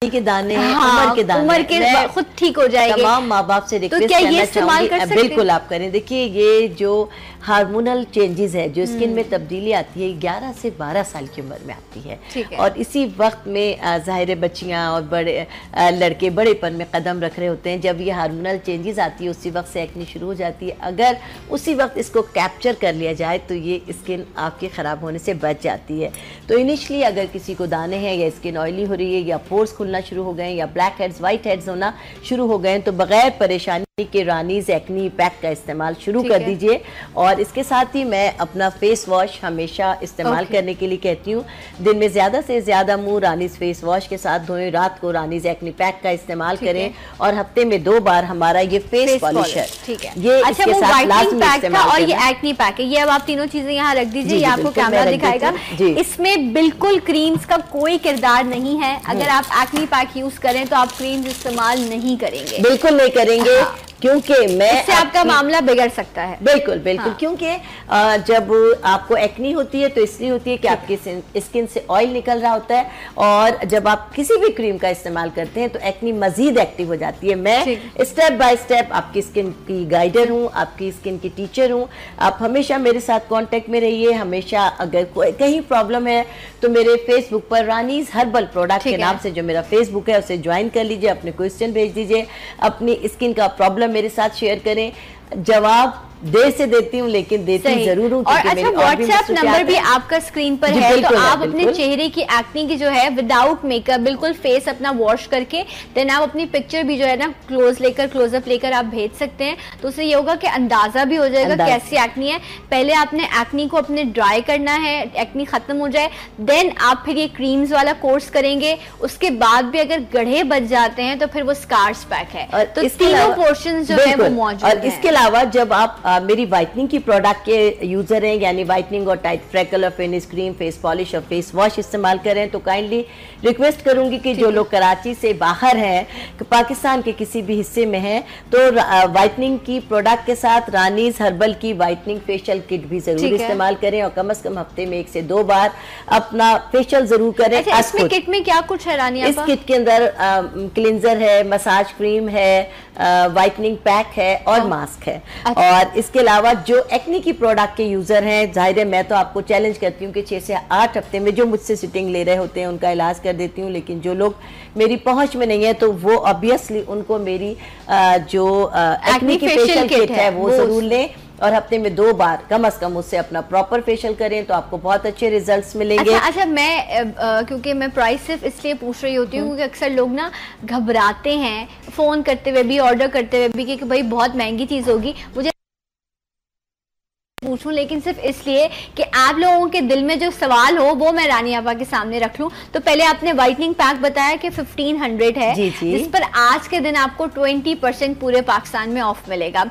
के दाने, उम्र के दाने, उम्र के खुद ठीक हो जाएंगे। तमाम माँ बाप से रिक्वेस्ट करना चाहूंगी, बिल्कुल आप करें। देखिए, ये जो हार्मोनल चेंजेस है, जो स्किन में तब्दीली आती है, 11 से 12 साल की उम्र में आती है। और इसी वक्त में ज़ाहिर बच्चियाँ और बड़े लड़के बड़ेपन में कदम रख रहे होते हैं। जब ये हार्मोनल चेंजेस आती है, उसी वक्त से एक्ने शुरू हो जाती है। अगर उसी वक्त इसको कैप्चर कर लिया जाए तो ये स्किन आपकी ख़राब होने से बच जाती है। तो इनिशियली अगर किसी को दाने हैं, या स्किन ऑयली हो रही है, या पोर्स खुलना शुरू हो गए, या ब्लैक हेड्स, वाइट हेड्स होना शुरू हो गए, तो बगैर परेशानी के रानीज एक्नी पैक का इस्तेमाल शुरू कर दीजिए। और इसके साथ ही मैं अपना फेस वॉश हमेशा इस्तेमाल करने के लिए कहती हूँ। दिन में ज़्यादा से ज़्यादा मुंह रानीज फेस वॉश के साथ धोएं, रात को रानीज एक्नी पैक का इस्तेमाल करें, और हफ्ते में 2 बार हमारा ये फेस पॉलिशर, ठीक है, ये इसके साथ लाजमी इस्तेमाल और ये एक्नी पैक है। ये अब आप तीनों चीजें यहाँ रख दीजिए, ये आपको कैमरा दिखाएगा। इसमें बिल्कुल क्रीम्स का कोई किरदार नहीं है। अगर आप एक्नी पैक यूज करें तो आप क्रीम्स इस्तेमाल नहीं करेंगे, बिल्कुल नहीं करेंगे, क्योंकि इससे आपका मामला बिगड़ सकता है। बिल्कुल बिल्कुल। क्योंकि जब आपको एक्नी होती है तो इसलिए होती है कि आपकी स्किन से ऑयल निकल रहा होता है, और जब आप किसी भी क्रीम का इस्तेमाल करते हैं तो एक्नी मजीद एक्टिव हो जाती है। मैं स्टेप बाय स्टेप आपकी स्किन की गाइडर हूँ, आपकी स्किन की टीचर हूँ। आप हमेशा मेरे साथ कांटेक्ट में रहिए। हमेशा अगर कहीं प्रॉब्लम है तो मेरे फेसबुक पर रानीज हर्बल प्रोडक्ट के नाम से जो मेरा फेसबुक है उसे ज्वाइन कर लीजिए, अपने क्वेश्चन भेज दीजिए, अपनी स्किन का प्रॉब्लम मेरे साथ शेयर करें। जवाब देर से देती हूँ लेकिन देती जरूर हूँ। और अच्छा व्हाट्सएप नंबर भी आपका स्क्रीन पर है, तो आप अपने चेहरे की एक्ने की जो है विदाउट मेकअप बिल्कुल फेस अपना वॉश करके देन आप अपनी पिक्चर भी जो है ना क्लोजअप लेकर आप भेज सकते हैं। तो उससे ये होगा कि अंदाजा भी हो जाएगा कैसी एक्नी है। पहले आपने एक्नी को अपने ड्राई करना है, एक्नी खत्म हो जाए, देन आप फिर ये क्रीम्स वाला कोर्स करेंगे। उसके बाद भी अगर गड्ढे बच जाते हैं तो फिर वो स्कार्स पैक है। और तो तीनों पोर्शंस जो है वो मौजूद हैं। और इसके अलावा जब आप मेरी व्हाइटनिंग की प्रोडक्ट के यूजर हैं, यानी व्हाइटनिंग और टाइट फ्रेकल और फिनिश क्रीम, फेस पॉलिश और फेस वॉश इस्तेमाल करें, तो काइंडली रिक्वेस्ट करूंगी कि जो लोग कराची से बाहर हैं, पाकिस्तान के किसी भी हिस्से में हैं, तो व्हाइटनिंग की प्रोडक्ट के साथ रानीज हर्बल की व्हाइटनिंग फेशियल किट भी जरूर इस्तेमाल करें और कम से कम हफ्ते में 1 से 2 बार अपना फेशियल जरूर करें। अच्छा, इसमें किट में क्या कुछ है रानी? इस किट के अंदर क्लींजर है, मसाज क्रीम है, व्हाइटनिंग पैक है और मास्क है। अच्छा। और इसके अलावा जो एक्नी की प्रोडक्ट के यूजर हैं, जाहिर है मैं तो आपको चैलेंज करती हूँ कि 6 से 8 हफ्ते में जो मुझसे सिटिंग ले रहे होते हैं उनका इलाज कर देती हूँ, लेकिन जो लोग मेरी पहुंच में नहीं है तो वो ऑब्वियसली उनको मेरी जो एक्नी की फेशियल किट है वो जरूर लें और हफ्ते में 2 बार कम से कम उससे अपना प्रॉपर फेशियल करें तो आपको बहुत अच्छे रिजल्ट्स मिलेंगे। अच्छा मैं क्योंकि मैं प्राइस सिर्फ इसलिए पूछ रही होती हूँ क्योंकि अक्सर लोग ना घबराते हैं फोन करते हुए भी, ऑर्डर करते हुए भी कि भाई बहुत महंगी चीज होगी। मुझे पूछूं लेकिन सिर्फ इसलिए कि आप लोगों के दिल में जो सवाल हो वो मैं रानी आपा के सामने रख लूं। तो पहले आपने व्हाइटनिंग पैक बताया कि 1500 है, जिस पर आज के दिन आपको 20% पूरे पाकिस्तान में ऑफ मिलेगा।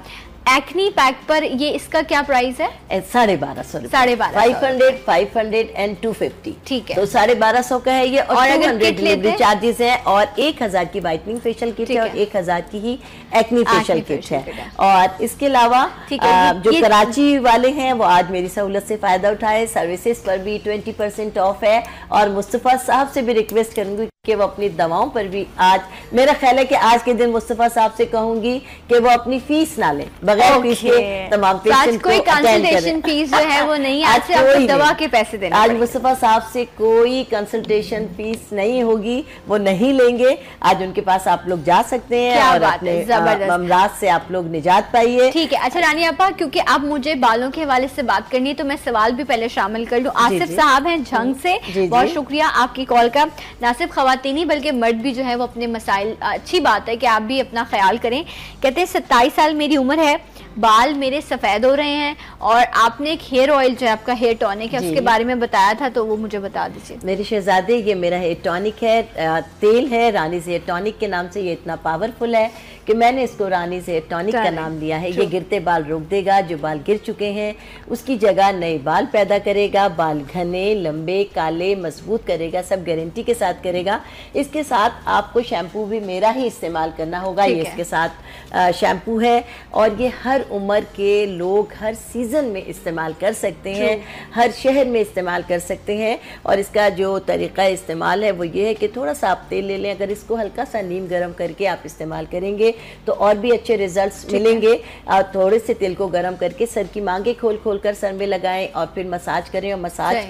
एक्नी पैक पर ये इसका क्या प्राइस है? 1250। 1250, 500 एंड 250। ठीक है, तो 1250 का है ये। और 200 डिलीवरी चार्जेस है और 1000 की व्हाइटनिंग फेशियल किट है और 1000 की ही एक्नी फेशियल किट है। और इसके अलावा जो कराची वाले हैं वो आज मेरी सहूलत से फायदा उठाए, सर्विसेज पर भी 20% ऑफ है। और मुस्तफा साहब से भी रिक्वेस्ट करूंगी कि वो अपनी दवाओं पर भी, आज मेरा ख्याल है कि आज के दिन मुस्तफा साहब से कहूंगी कि वो अपनी फीस ना लें, बगैर फीस के तमाम पेशेंट को कंसल्टेशन फीस जो है वो नहीं, आज से आपको दवा के पैसे देने आज मुस्तफा साहब से कोई कंसल्टेशन फीस नहीं होगी, वो नहीं लेंगे। आज उनके पास आप लोग जा सकते हैं और अपने अमराज से आप लोग निजात पाइए। ठीक है। अच्छा रानी आपा, क्योंकि अब मुझे बालों के हवाले से बात करनी है तो मैं सवाल भी पहले शामिल कर लूं। आसिफ साहब हैं झंग से, बहुत शुक्रिया आपकी कॉल का। ना सिर्फ खवातीनी बल्कि मर्द भी जो है वो अपने मसाइल, अच्छी बात है कि आप भी अपना ख्याल करें। कहते हैं 27 साल मेरी उम्र है, बाल मेरे सफेद हो रहे हैं और आपने एक हेयर ऑयल जो है आपका हेयर टॉनिक है उसके बारे में बताया था, तो वो मुझे बता दीजिए। मेरे शहजादे, ये मेरा हेयर टॉनिक है, तेल है रानीज हेयर टॉनिक के नाम से। ये इतना पावरफुल है कि मैंने इसको रानीज हेयर टॉनिक का नाम दिया है। ये गिरते बाल रोक देगा, जो बाल गिर चुके हैं उसकी जगह नए बाल पैदा करेगा, बाल घने, लंबे, काले, मजबूत करेगा, सब गारंटी के साथ करेगा। इसके साथ आपको शैम्पू भी मेरा ही इस्तेमाल करना होगा। ये इसके साथ शैम्पू है और ये हर उम्र के लोग हर सीजन में इस्तेमाल कर सकते हैं, हर शहर में इस्तेमाल कर सकते हैं। और इसका जो तरीका इस्तेमाल है वो ये है कि थोड़ा सा आप तेल ले लें, अगर इसको हल्का सा नीम गर्म करके आप इस्तेमाल करेंगे तो और भी अच्छे रिजल्ट्स मिलेंगे। थोड़े से तेल को गर्म करके सर की मांगे खोल खोल कर सर में लगाएं और फिर मसाज करें और मसाज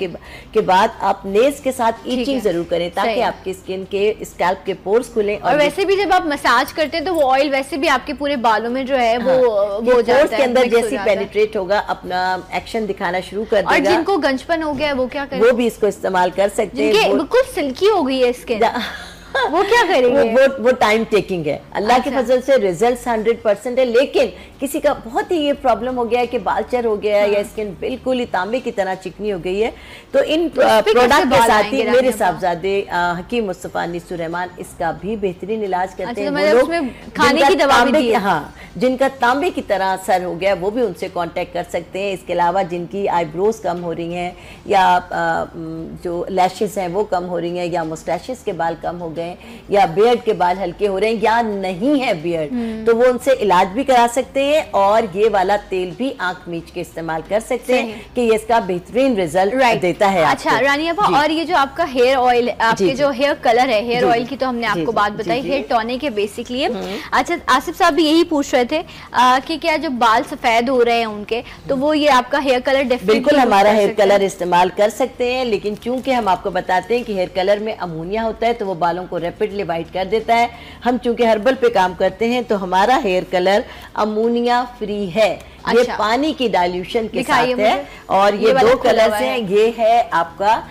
के बाद आप नेल्स के साथ ईचिंग जरूर करें ताकि आपकी स्किन के स्कैल्प के पोर्स खुलें। और वैसे भी जब आप मसाज करते हैं तो वो ऑयल वैसे भी आपके पूरे बालों में जो है वो पोर्स के अंदर जैसे पेनिट्रेट होगा अपना एक्शन दिखाना शुरू कर देगा। और जिनको गंजपन हो गया है वो क्या करें? वो भी इसको इस्तेमाल कर सकते हैं। बिल्कुल सिल्की हो गई है स्किन, वो क्या करेंगे? वो टाइम टेकिंग है। अल्लाह के फजल से रिजल्ट्स 100% है, लेकिन किसी का बहुत ही ये प्रॉब्लम हो गया है कि बालचर हो गया है या स्किन बिल्कुल ही तांबे की तरह चिकनी हो गई है, तो इन प्रोडक्ट के साथ ही मेरे साहबजादे हकीम मुस्तफा अनीसुर रहमान इसका भी बेहतरीन इलाज करते हैं। वो लोग खाने की दवा भी, हाँ, जिनका तांबे की तरह सर हो गया वो भी उनसे कांटेक्ट कर सकते हैं। इसके अलावा जिनकी आईब्रोज कम हो रही हैं या जो लैशेस हैं वो कम हो रही हैं या मुस्टैशेस के बाल कम हो गए या बियर्ड के बाल हल्के हो रहे हैं या नहीं है बियर्ड, तो वो उनसे इलाज भी करा सकते हैं। और ये वाला तेल भी आंख मीच के इस्तेमाल कर सकते हैं कि ये इसका बेहतरीन रिजल्ट देता है। अच्छा रानी आपा, और ये जो आपका हेयर ऑयल, आपके जो हेयर कलर है हेयर ऑयल की तो हमने आपको बात बताई, हेयर टॉनिक है बेसिकली। अच्छा आसिफ साहब भी यही पूछ रहे रहे थे कि क्या जो बाल सफेद हो रहे हैं उनके, तो वो ये आपका हेयर कलर बिल्कुल हमारा हेयर कलर इस्तेमाल कर सकते हैं, लेकिन चूंकि हम आपको बताते हैं कि हेयर कलर में अमोनिया होता है तो वो बालों को रैपिडली वाइट कर देता है। हम चूंकि हर्बल पे काम करते हैं तो हमारा हेयर कलर अमोनिया फ्री है। अच्छा। ये पानी की डाइल्यूशन के साथ है और ये दो कलर्स हैं। ये है आपका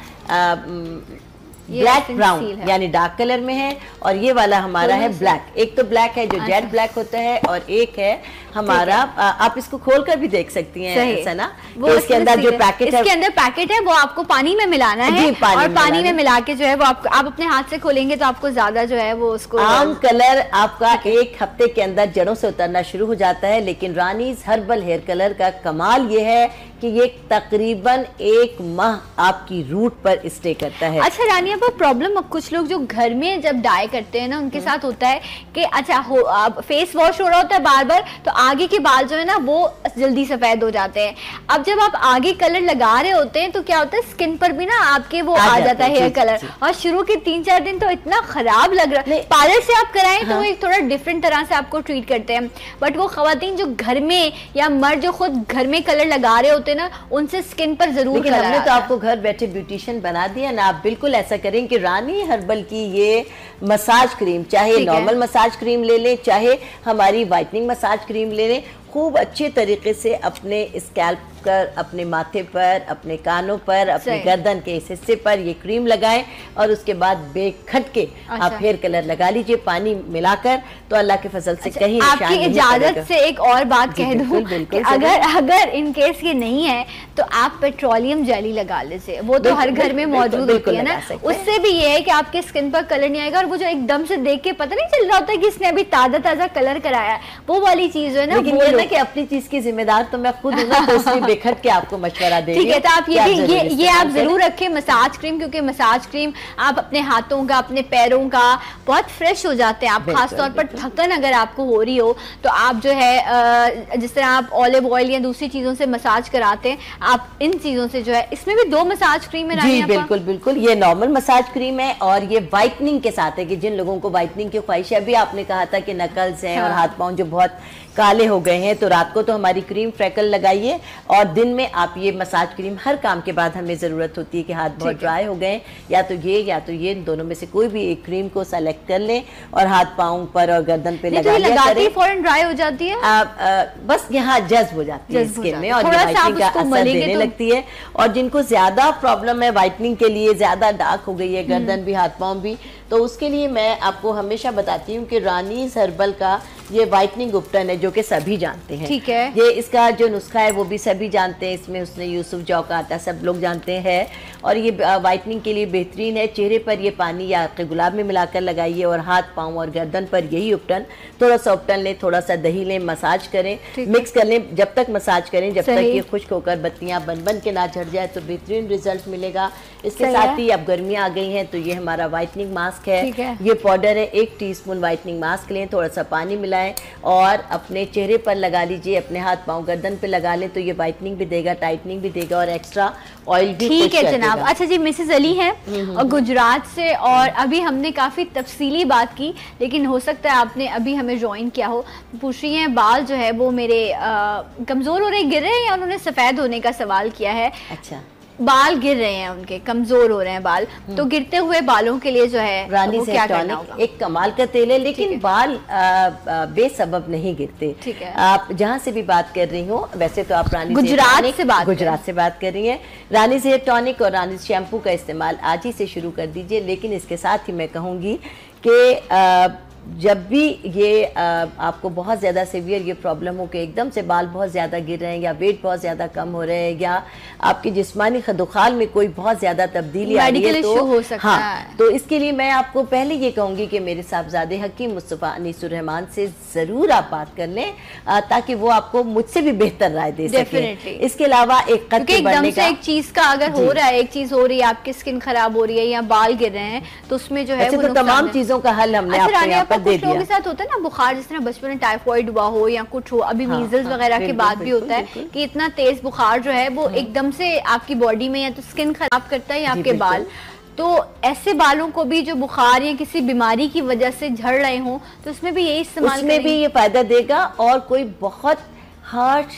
ब्लैक ब्राउन यानी डार्क कलर में है, और ये वाला हमारा है ब्लैक। एक तो ब्लैक है जो जेट ब्लैक होता है, और एक है हमारा आप इसको खोलकर भी देख सकती हैं ऐसा ना, वो इसके अंदर जो पैकेट है, इसके अंदर पैकेट है वो आपको पानी में मिलाना है और पानी में मिला के जो है वो आप अपने हाथ से खोलेंगे तो आपको ज्यादा जो है वो उसको आम कलर आपका एक हफ्ते के अंदर जड़ों से उतरना शुरू हो जाता है। लेकिन रानीज हर्बल हेयर कलर का कमाल ये है कि ये तकरीबन 1 माह आपकी रूट पर स्टे करता है। अच्छा रानी, अब प्रॉब्लम अब कुछ लोग जो घर में जब डाई करते हैं ना उनके साथ होता है कि अच्छा अब फेस वॉश हो रहा होता है बार बार, तो आगे के बाल जो है ना वो जल्दी सफेद हो जाते हैं। अब जब आप आगे कलर लगा रहे होते हैं तो क्या होता है स्किन पर भी ना आपके वो आ जाता है हेयर कलर, और शुरू के 3-4 दिन तो इतना खराब लग रहा है। पार्लर से आप कराएं तो वो एक थोड़ा डिफरेंट तरह से आपको ट्रीट करते हैं, बट वो खवातीन जो घर में या मर्द जो खुद घर में कलर लगा रहे होते हैं ना उनसे स्किन पर जरूर लेकिन हमने तो आपको घर बैठे ब्यूटिशियन बना दिया ना। आप बिल्कुल ऐसा करें कि रानी हर्बल की ये मसाज क्रीम, चाहे नॉर्मल मसाज क्रीम ले लें चाहे हमारी वाइटनिंग मसाज क्रीम ले लें, खूब अच्छे तरीके से अपने स्कैल्प कर, अपने माथे पर, अपने कानों पर, अपने गर्दन के इस हिस्से पर ये क्रीम लगाएं और उसके बाद बेखटके आप हेयर कलर लगा लीजिए पानी मिलाकर, तो अल्लाह के फजल से कहीं आपकी इजाजत से एक और बात कह दूं कि अगर इन केस ये नहीं है तो आप पेट्रोलियम जेली लगा लीजिए, वो तो हर घर में मौजूद होती है ना, उससे भी ये है कि आपके स्किन पर कलर नहीं आएगा, और वो जो एकदम से देख के पता नहीं चल रहा होता है कि इसने अभी ताजा कलर कराया, वो वाली चीज है ना। कि अपनी चीज की जिम्मेदार तो मैं खुद हूँ ना, तो इसलिए बेखट के आपको मशवरा दे। ठीक है, तो आप ये आप जरूर रखें मसाज क्रीम, क्योंकि मसाज क्रीम आप अपने हाथों का अपने पैरों का बहुत फ्रेश हो जाते हैं। आप खास तौर पर थकन अगर आपको हो रही हो तो आप जो है जिस तरह आप ऑलिव ऑयल या दूसरी चीजों से मसाज कराते हैं, आप इन चीजों से जो है, इसमें भी 2 मसाज क्रीम है जी, बिल्कुल ये नॉर्मल मसाज क्रीम है और ये वाइटनिंग के साथ है कि जिन लोगों को वाइटनिंग की ख्वाहिश है। अभी आपने कहा था कि नकल्स हैं और हाथ पांव जो बहुत काले हो गए हैं, तो रात को तो हमारी क्रीम फ्रेकल लगाइए और दिन में आप ये मसाज क्रीम, हर काम के बाद हमें ज़रूरत होती है कि हाथ बहुत ड्राई हो गए, या तो ये इन दोनों में से कोई भी एक क्रीम को सेलेक्ट कर लें और हाथ पाँव पर और गर्दन पे लगा लिया करें। फौरन ड्राई हो जाती है, आप बस यहाँ जज्ब हो जाती है स्किन में और वाइटनिंग का असर देने लगती है। और जिनको ज़्यादा प्रॉब्लम है वाइटनिंग के लिए, ज़्यादा डार्क हो गई है गर्दन भी हाथ पाँव भी, तो उसके लिए मैं आपको हमेशा बताती हूँ कि रानीज हर्बल का ये वाइटनिंग उपटन है जो कि सभी जानते हैं। ठीक है, ये इसका जो नुस्खा है वो भी सभी जानते हैं, इसमें उसने यूसुफ जौ का आटा सब लोग जानते हैं, और ये वाइटनिंग के लिए बेहतरीन है। चेहरे पर ये पानी या गुलाब में मिलाकर लगाइए और हाथ पाँव और गर्दन पर यही उपटन, थोड़ा सा उपटन लें, थोड़ा सा दही लें, मसाज करें, मिक्स कर लें, जब तक मसाज करें जब तक ये खुश्क होकर बत्तियाँ बन के ना झड़ जाए, तो बेहतरीन रिजल्ट मिलेगा। इसके साथ ही अब गर्मियाँ आ गई हैं तो ये हमारा वाइटनिंग मास्क है, ये पाउडर है, 1 टीस्पून वाइटनिंग मास्क लें, थोड़ा सा पानी मिलाएं और अपने चेहरे पर लगा लीजिए, अपने हाथ पाँव गर्दन पे लगा लें, तो ये वाइटनिंग भी देगा, टाइटनिंग भी देगा और एक्स्ट्रा ऑयल भी। ठीक है जनाब। अच्छा जी, मिसेस अली हैं और गुजरात से, और अभी हमने काफ़ी तफसीली बात की, लेकिन हो सकता है आपने अभी हमें ज्वाइन किया हो। पूछ रही हैं बाल जो है वो मेरे कमज़ोर हो रहे, गिर रहे हैं, या उन्होंने सफ़ेद होने का सवाल किया है। अच्छा, बाल गिर रहे हैं उनके, कमजोर हो रहे हैं बाल, तो गिरते हुए बालों के लिए जो है रानी से क्या करना होगा? एक कमाल का तेल है, लेकिन बाल बेसबब नहीं गिरते। ठीक है, आप जहाँ से भी बात कर रही हो, वैसे तो आप रानी गुजरात से बात कर रही हैं, रानी से हेयर टॉनिक और रानी शैम्पू का इस्तेमाल आज ही से शुरू कर दीजिए। लेकिन इसके साथ ही मैं कहूँगी कि जब भी ये आपको बहुत ज़्यादा सीवियर ये प्रॉब्लम हो कि एकदम से बाल बहुत ज़्यादा गिर रहे हैं, या वेट बहुत ज़्यादा कम हो रहे हैं, या आपकी जिस्मानी खदुखाल में कोई बहुत ज़्यादा तब्दीली आ रही है, तो हो सकता है। तो इसके लिए मैं आपको पहले ये कहूँगी कि मेरे साहबजादे हकीम मुस्तफ़ा अनीसुर रहमान से ज़रूर आप बात कर लें, ताकि वो आपको मुझसे भी बेहतर राय दे सकें। इसके अलावा एक चीज़ का अगर हो रहा है, एक चीज़ हो रही है, आपकी स्किन खराब हो रही है या बाल गिर रहे हैं, तो उसमें जो है तो तमाम चीज़ों का हल हमने कुछ लोगों के साथ होता है ना, बुखार, जिस तरह बचपन में टाइफाइड हुआ हो या कुछ हो, अभी मीजल्स वगैरह के बाद भी होता है कि इतना तेज बुखार जो है वो एकदम से आपकी बॉडी में या तो स्किन खराब करता है या आपके बाल, तो ऐसे बालों को भी जो बुखार या किसी बीमारी की वजह से झड़ रहे हों तो उसमें भी यही इस्तेमाल उसमें भी ये फायदा देगा। और कोई बहुत हार्श,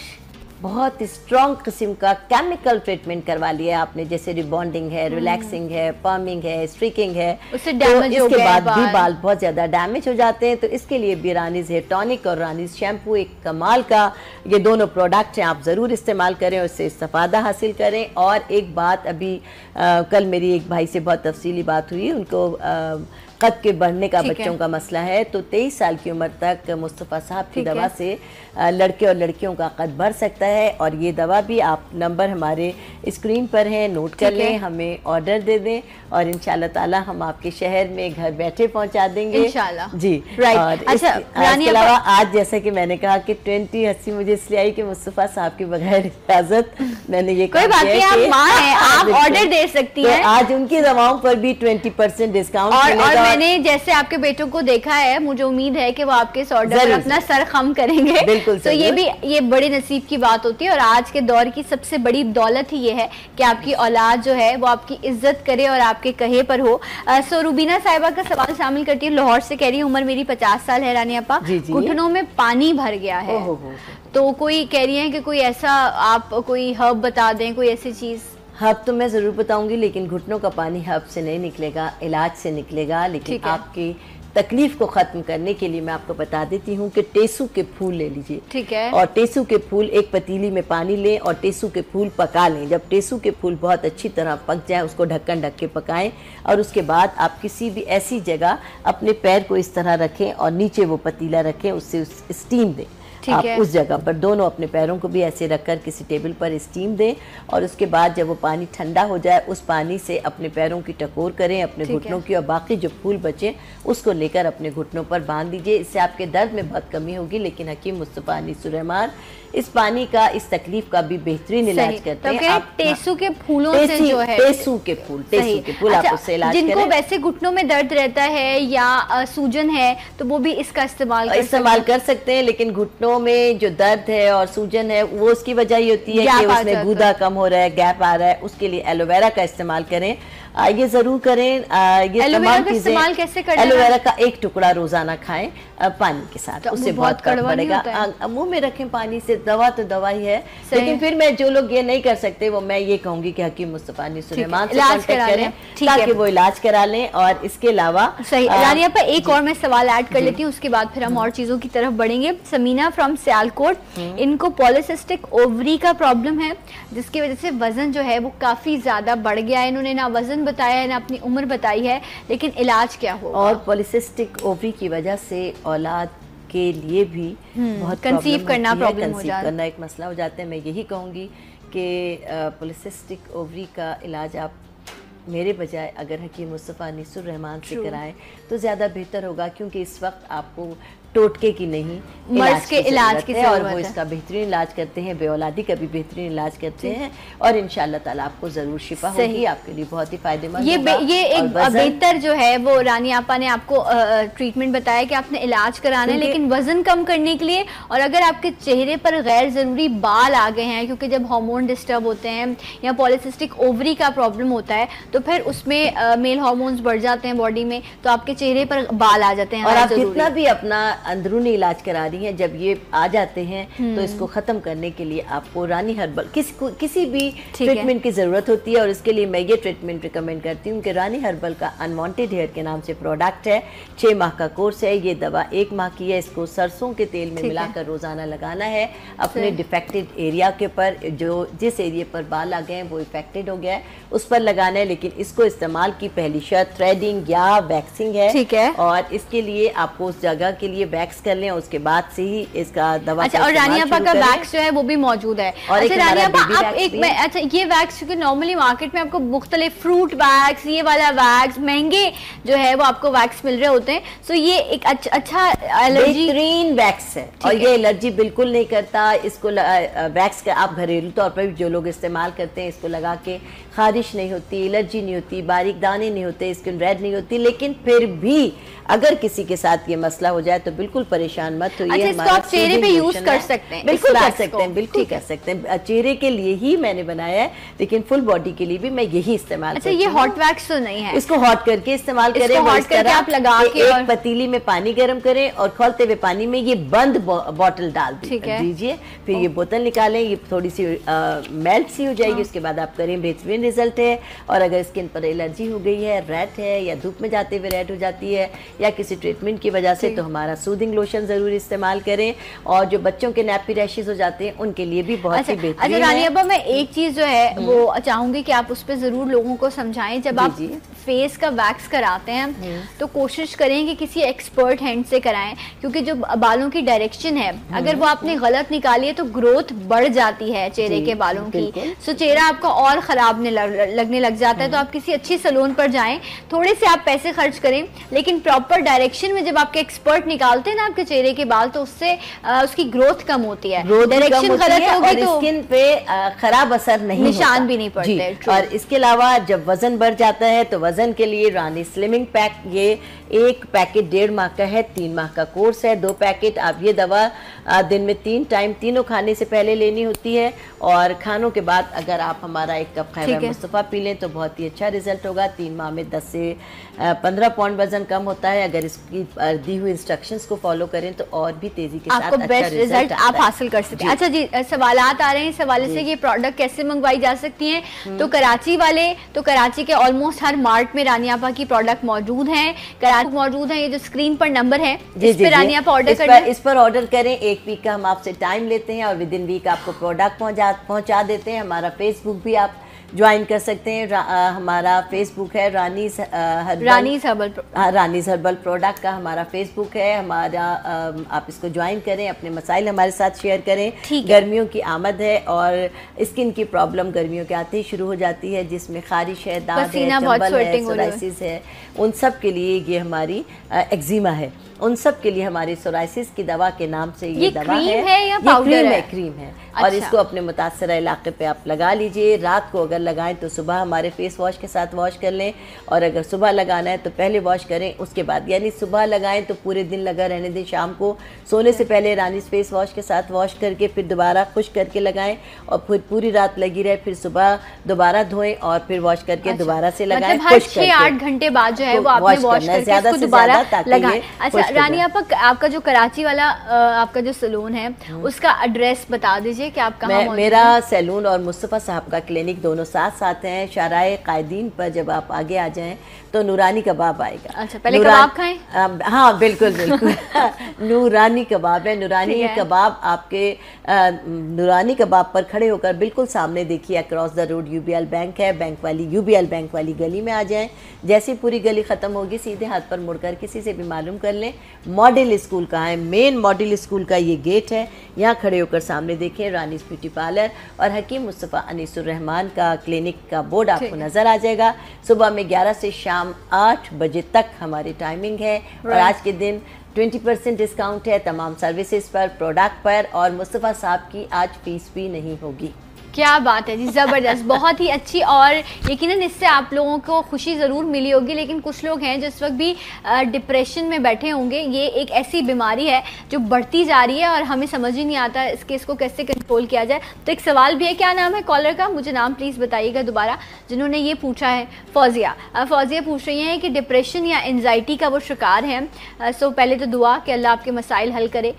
बहुत स्ट्रॉन्ग किस्म का केमिकल ट्रीटमेंट करवा लिया आपने, जैसे रिबॉन्डिंग है, रिलैक्सिंग है, पर्मिंग है, स्ट्रीकिंग है, उससे तो डैमेज हो इसके गए बाद भी बाल बहुत ज्यादा डैमेज हो जाते हैं। तो इसके लिए भी रानीज हेयर टॉनिक और रानीज शैम्पू एक कमाल का, ये दोनों प्रोडक्ट हैं, आप ज़रूर इस्तेमाल करें, उससे इस्तेफादा हासिल करें। और एक बात अभी कल मेरी एक भाई से बहुत तफसीली बात हुई, उनको कद के बढ़ने का बच्चों का मसला है, तो 23 साल की उम्र तक मुस्तफ़ा साहब की दवा से लड़के और लड़कियों का कद बढ़ सकता है। और ये दवा भी आप नंबर हमारे स्क्रीन पर है, नोट कर लें, हमें ऑर्डर दे दें और इंशाल्लाह ताला हम आपके शहर में घर बैठे पहुंचा देंगे इंशाल्लाह जी। राइट। अच्छा, इसके अलावा आज जैसा कि मैंने कहा कि 20 हंसी मुझे इसलिए आई कि मुस्तफ़ा साहब के बगैर इजाजत मैंने ये कोई बात नहीं, आप माँ हैं, आप ऑर्डर दे सकती हैं। आज उनकी दवाओं पर भी 20% डिस्काउंट और मैंने जैसे आपके बेटों को देखा है, मुझे उम्मीद है कि वो आपके इस ऑर्डर पर अपना सर खम करेंगे। बिल्कुल। तो ये बड़े नसीब की बात होती है और आज के दौर की सबसे बड़ी दौलत ही ये है कि आपकी औलाद जो है वो आपकी इज्जत करे और आपके कहे पर हो। सो रुबीना साहिबा का सवाल शामिल करती है, लाहौर से, कह रही है उम्र मेरी 50 साल है रानी अपा, घुटनों में पानी भर गया है। तो कोई कह रही है कि कोई ऐसा आप कोई हर्ब बता दें, कोई ऐसी चीज। हर्ब तो मैं ज़रूर बताऊंगी, लेकिन घुटनों का पानी हर्ब से नहीं निकलेगा, इलाज से निकलेगा। लेकिन आपकी तकलीफ को ख़त्म करने के लिए मैं आपको बता देती हूँ कि टेसू के फूल ले लीजिए। ठीक है। और टेसू के फूल एक पतीली में पानी लें और टेसू के फूल पका लें। जब टेसू के फूल बहुत अच्छी तरह पक जाए, उसको ढक्कन ढक के पकाएं। और उसके बाद आप किसी भी ऐसी जगह अपने पैर को इस तरह रखें और नीचे वो पतीला रखें, उससे स्टीम दें। आप उस जगह पर दोनों अपने पैरों को भी ऐसे रखकर किसी टेबल पर स्टीम दें। और उसके बाद जब वो पानी ठंडा हो जाए, उस पानी से अपने पैरों की टकोर करें, अपने घुटनों की, और बाकी जो फूल बचे उसको लेकर अपने घुटनों पर बांध दीजिए। इससे आपके दर्द में बहुत कमी होगी। लेकिन हकीम मुस्तफ़ा अनीसुर रहमान इस पानी का, इस तकलीफ का भी बेहतरीन इलाज करते हैं। आप टेसू के फूलों से जो है, टेसू के फूल आप उससे इलाज करें। जिनको वैसे घुटनों में दर्द रहता है या सूजन है तो वो भी इसका इस्तेमाल कर सकते हैं। लेकिन घुटनों में जो दर्द है और सूजन है वो उसकी वजह ही होती है कि उसमें गूदा कम हो रहा है, गैप आ रहा है। उसके लिए एलोवेरा का इस्तेमाल करें, ये जरूर करें। ये तमाम चीजें, कैसे करना? एलोवेरा का एक टुकड़ा रोजाना खाएं पानी के साथ, उससे बहुत फर्क पड़ेगा। मुंह में रखें पानी से, दवा तो दवा ही है। लेकिन फिर मैं जो लोग ये नहीं कर सकते, वो मैं ये कहूंगी कि हकीम मुस्तफ़ा अनीसुर रहमान से कांटेक्ट करें ताकि वो इलाज करा लें। और इसके अलावा सही रानिया पर एक और मैं सवाल ऐड कर लेती हूँ, उसके बाद फिर हम और चीजों की तरफ बढ़ेंगे। समीना फ्रॉम सियालकोट, इनको पॉलिसिस्टिक ओवरी का प्रॉब्लम है, जिसकी वजह से वजन जो है वो काफी ज्यादा बढ़ गया है। इन्होंने ना वजन बताया है ना अपनी उम्र बताई है, लेकिन इलाज क्या होगा? और पॉलिसिस्टिक ओवरी की वजह से औलाद के लिए भी बहुत कंसीव करना प्रॉब्लम हो जाता है, करना एक मसला हो जाता है। मैं यही कहूँगी कि पॉलिसिस्टिक ओवरी का इलाज आप मेरे बजाय अगर हकीम मुस्तफ़ा अनीसुर रहमान से कराएं तो ज़्यादा बेहतर होगा, क्योंकि इस वक्त आपको टोटके की नहीं, मर्ज के इलाज की और वो इसका बेहतरीन इलाज करते हैं, बेऔलादी का भी बेहतरीन इलाज करते हैं। और इंशाल्लाह ताला आपको जरूर शिफा होगी, आपके लिए बहुत ही फायदेमंद होगा। ये एक बेहतर जो है वो रानी आपा ने आपको ट्रीटमेंट बताया कि आपने इलाज कराना है, लेकिन वजन कम करने के लिए। और अगर आपके चेहरे पर गैर जरूरी बाल आ गए हैं, क्योंकि जब हार्मोन डिस्टर्ब होते हैं या पॉलिसिस्टिक ओवरी का प्रॉब्लम होता है तो फिर उसमें मेल हार्मोन्स बढ़ जाते हैं बॉडी में, तो आपके चेहरे पर बाल आ जाते हैं। और आप जितना भी अपना अंदरूनी इलाज करा रही हैं, जब ये आ जाते हैं तो इसको ख़त्म करने के लिए आपको रानी हर्बल किसी भी ट्रीटमेंट की ज़रूरत होती है। और इसके लिए मैं ये ट्रीटमेंट रिकमेंड करती हूँ कि रानी हर्बल का अनवांटेड हेयर के नाम से प्रोडक्ट है, 6 माह का कोर्स है। ये दवा 1 माह की है। इसको सरसों के तेल में मिलाकर रोज़ाना लगाना है अपने डिफेक्टेड एरिया के पर, जिस एरिया पर बाल आ गए हैं वो इफेक्टेड हो गया है उस पर लगाना है। लेकिन इसको इस्तेमाल की पहली शर्त थ्रेडिंग या वैक्सिंग है। ठीक है। और इसके लिए आपको उस जगह के लिए वैक्स कर लें, उसके बाद से ही इसका दवा। अच्छा, और रानी अपा का वैक्स जो है वो भी मौजूद है। और अच्छा रानी अपा, आप अच्छा ये वैक्स, क्योंकि नॉर्मली मार्केट में आपको मुख्तलिफ फ्रूट वैक्स, ये वाला वैक्स महंगे जो है वो आपको वैक्स मिल रहे होते हैं। सो ये एक अच्छा एलर्जी बेहतरीन वैक्स है और ये एलर्जी बिल्कुल नहीं करता। इसको वैक्स का आप घरेलू तौर पर जो लोग इस्तेमाल करते हैं, इसको लगा के खारिश नहीं होती, एलर्जी नहीं होती, बारीक दाने नहीं होते, स्किन रेड नहीं होती। लेकिन फिर भी अगर किसी के साथ ये मसला हो जाए तो बिल्कुल परेशान मत होइए। अच्छा, इसको आप चेहरे पे यूज कर सकते हैं? बिल्कुल कर सकते हैं, बिल्कुल कर सकते हैं। चेहरे के लिए ही मैंने बनाया है, लेकिन फुल बॉडी के लिए भी मैं यही इस्तेमाल करती हूँ। अच्छा, ये हॉट वैक्स तो नहीं है? इसको हॉट करके इस्तेमाल करें। हॉट करके आप लगा के एक पतीली में पानी गर्म करें और खौलते हुए पानी में ये बंद बॉटल डाल दीजिए, फिर ये बोतल निकालें, ये थोड़ी सी मेल्ट सी हो जाएगी, उसके बाद आप करें, बेहतरीन रिजल्ट है। और अगर स्किन पर एलर्जी हो गई है, रेड है, या धूप में जाते हुए रेड हो जाती है, या किसी ट्रीटमेंट की वजह से, तो हमारा सूदिंग लोशन जरूर इस्तेमाल करें। और जो बच्चों के नैपी रैशेस हो जाते हैं उनके लिए भी बहुत ही बेहतरीन है। अच्छा रानी अब्बा, मैं एक चीज जो है वो चाहूंगी कि आप उस पर जरूर लोगों को समझाएं। जब आप फेस का वैक्स कराते हैं तो कोशिश करें कि किसी एक्सपर्ट हैंड से कराएं, क्योंकि जो बालों की डायरेक्शन है, अगर वो आपने गलत निकाली है तो ग्रोथ बढ़ जाती है चेहरे के बालों की, सो चेहरा आपका और खराब लगने लग जाता है। तो आप किसी अच्छी सैलून पर जाएं, थोड़े से आप पैसे खर्च करें, लेकिन प्रॉपर डायरेक्शन में जब आपके एक्सपर्ट निकालते हैं ना आपके चेहरे के बाल, तो उससे उसकी ग्रोथ कम होती है। डायरेक्शन गलत होगी तो स्किन पे खराब असर नहीं, निशान भी नहीं पड़ते। और इसके अलावा जब वजन बढ़ जाता है तो वजन के लिए रानी स्लिमिंग पैक, ये एक पैकेट 1.5 माह का है, 3 माह का कोर्स है। 2 पैकेट आप ये दवा दिन में 3 टाइम तीनों खाने से पहले लेनी होती है, और खानों के बाद अगर आप हमारा 1 कप खैबर मुस्तफ़ा पी लें तो बहुत ही अच्छा रिजल्ट होगा। 3 माह में 10 से 15 पाउंड वजन कम होता है। अगर इसकी दी हुई इंस्ट्रक्शंस को फॉलो करें तो और भी तेजी के साथ आपको बेस्ट रिजल्ट आप हासिल कर सकते हैं। अच्छा जी, सवालात आ रहे हैं इस हवाले से, ये प्रोडक्ट कैसे मंगवाई जा सकती हैं? तो कराची वाले, तो कराची के ऑलमोस्ट हर मार्ट में रानी आपा की प्रोडक्ट मौजूद है, कराची मौजूद है। ये जो स्क्रीन पर नंबर है, इस पर रानी आपा ऑर्डर करें, इस पर ऑर्डर करें। 1 वीक का हम आपसे टाइम लेते हैं और विद इन वीक आपको प्रोडक्ट पहुंचा देते हैं। हमारा फेसबुक भी आप ज्वाइन कर सकते हैं। हमारा फेसबुक है रानीज हर्बल प्रोडक्ट का हमारा फेसबुक है। हमारा आप इसको ज्वाइन करें, अपने मसाइल हमारे साथ शेयर करें। गर्मियों की आमद है और स्किन की प्रॉब्लम गर्मियों के आते ही शुरू हो जाती है, जिसमें खारिश है, दाग है, चंबल है, सोराइसिस है, उन सब के लिए ये हमारी एक्जिमा है, उन सब के लिए हमारी सोराइसिस की दवा के नाम से ये दवा है या पाउडर है? क्रीम है। और इसको अपने मुतासरा इलाके पे आप लगा लीजिए। रात को अगर लगाएं तो सुबह हमारे फेस वॉश के साथ वॉश कर लें, और अगर सुबह लगाना है तो पहले वॉश करें, उसके बाद, यानी सुबह लगाएं तो पूरे दिन लगा रहने दें। शाम को सोने से पहले रानी फेस वॉश के साथ वॉश करके फिर दोबारा खुश करके लगाएं, और फिर पूरी रात लगी रहे, फिर सुबह दोबारा धोएं और फिर वॉश करके दोबारा से लगाएं। मतलब हर 6-8 घंटे बाद जो है वो आपने वॉश करके इसको दोबारा लगाएं। अच्छा रानी आपका जो कराची वाला आपका जो सैलून है उसका एड्रेस बता दीजिए कि आप कहाँ मौजूद हैं? मेरा सैलून और मुस्तफ़ा साहब का क्लिनिक दोनों साथ साथ हैं। शाहराए कायदीन पर जब आप आगे आ जाएं तो नूरानी कबाब आएगा। अच्छा, पहले कबाब खाएं? हाँ बिल्कुल बिल्कुल नूरानी कबाब है। नूरानी कबाब आपके नूरानी कबाब पर खड़े होकर बिल्कुल सामने देखिए, across the road UBL bank है, यूबीएल बैंक वाली गली में आ जाएं। जैसे पूरी गली खत्म होगी सीधे हाथ पर मुड़कर किसी से भी मालूम कर लें मॉडल स्कूल कहाँ है। मेन मॉडल स्कूल का ये गेट है, यहाँ खड़े होकर सामने देखें रानीज ब्यूटी पार्लर और हकीम मुस्तफ़ा अनीसुर रहमान का क्लिनिक का बोर्ड आपको नजर आ जाएगा। सुबह में 11 से शाम 8 बजे तक हमारी टाइमिंग है, और आज के दिन 20% डिस्काउंट है तमाम सर्विसेज पर, प्रोडक्ट पर, और मुस्तफ़ा साहब की आज फीस भी नहीं होगी। क्या बात है जी, ज़बरदस्त, बहुत ही अच्छी। और यकीनन इससे आप लोगों को खुशी ज़रूर मिली होगी, लेकिन कुछ लोग हैं जो इस वक्त भी डिप्रेशन में बैठे होंगे। ये एक ऐसी बीमारी है जो बढ़ती जा रही है और हमें समझ ही नहीं आता इसको कैसे कंट्रोल किया जाए। तो एक सवाल भी है, क्या नाम है कॉलर का? मुझे नाम प्लीज़ बताइएगा दोबारा, जिन्होंने ये पूछा है। फौजिया पूछ रही हैं कि डिप्रेशन या एनजाइटी का वो शिकार है। सो पहले तो दुआ कि अल्लाह आपके मसाइल हल करे।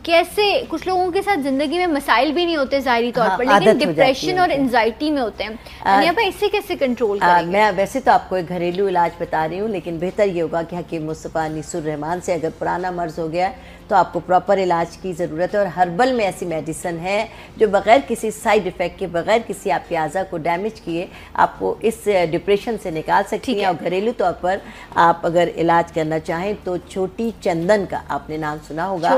कैसे कुछ लोगों के साथ जिंदगी में मसाइल भी नहीं होते ज़ाहिरी तौर पर, लेकिन डिप्रेशन और एंजाइटी में होते हैं, इसे कैसे कंट्रोल करेंगे? मैं वैसे तो आपको एक घरेलू इलाज बता रही हूँ, लेकिन बेहतर ये होगा कि हकीम मुस्तफ़ा अनीसुर रहमान से, अगर पुराना मर्ज हो गया तो आपको प्रॉपर इलाज की ज़रूरत है। और हर्बल में ऐसी मेडिसिन है जो बग़ैर किसी साइड इफ़ेक्ट के, बग़ैर किसी आपके आज़ा को डैमेज किए आपको इस डिप्रेशन से निकाल सकती हैं। और घरेलू तौर पर आप अगर इलाज करना चाहें तो छोटी चंदन का आपने नाम सुना होगा।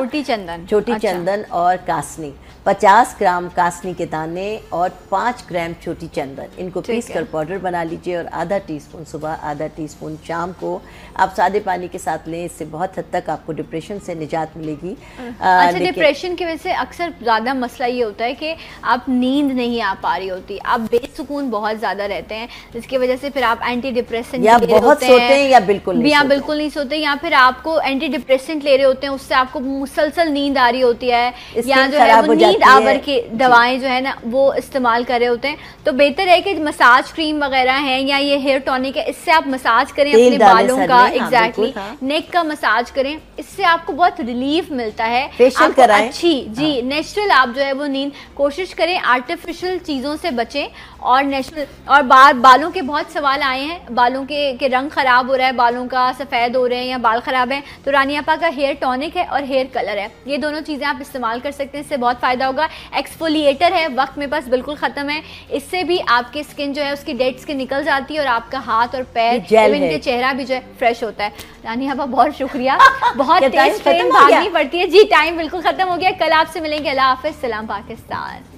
छोटी चंदन और कासनी, 50 ग्राम कासनी के दाने और 5 ग्राम छोटी चंदन, इनको पीस कर पाउडर बना लीजिए और आधा टीस्पून सुबह, आधा टीस्पून शाम को आप सादे पानी के साथ लें। इससे बहुत हद तक आपको डिप्रेशन से निजात मिलेगी। अच्छा, डिप्रेशन की वजह से अक्सर ज़्यादा मसला ये होता है कि आप नींद नहीं आ पा रही होती, आप बेसुकून बहुत ज़्यादा रहते हैं, जिसकी वजह से फिर आप एंटी डिप्रेसेंट या बहुत सोते हैं या बिल्कुल नहीं सोते, या फिर आपको एंटी डिप्रेसेंट ले रहे होते हैं, उससे आपको मुसलसल नींद आ रही होती है, या जो है वो नींद आवर की दवाएं जो है ना वो इस्तेमाल कर रहे होते हैं। तो बेहतर है कि मसाज क्रीम वगैरह है या ये हेयर टॉनिक है, इससे आप मसाज करें अपने बालों का, एग्जैक्टली नेक का मसाज करें, इससे आपको बहुत रिलीफ मिलता है। फेशियल कराएं, अच्छी जी नेचुरल आप जो है वो नींद कोशिश करें, आर्टिफिशियल चीज़ों से बचें और नेचुरल। और बालों के बहुत सवाल आए हैं, बालों के रंग खराब हो रहा है, बालों का सफ़ेद हो रहे हैं या बाल खराब हैं, तो रानी आपा का हेयर टॉनिक है और हेयर कलर है, ये दोनों चीज़ें आप इस्तेमाल कर सकते हैं, इससे बहुत फ़ायदा होगा। एक्सफोलिएटर है, वक्त मेरे पास बिल्कुल ख़त्म है, इससे भी आपकी स्किन जो है उसकी डेड स्किन निकल जाती है और आपका हाथ और पैर इनके चेहरा भी जो है फ्रेश होता है। रानी आपा बहुत शुक्रिया, बहुत तेज ट्रेन भागनी पड़ती है जी, टाइम बिल्कुल ख़त्म हो गया, कल आपसे मिलेंगे। अल्लाह हाफ़िज़, सलाम पाकिस्तान।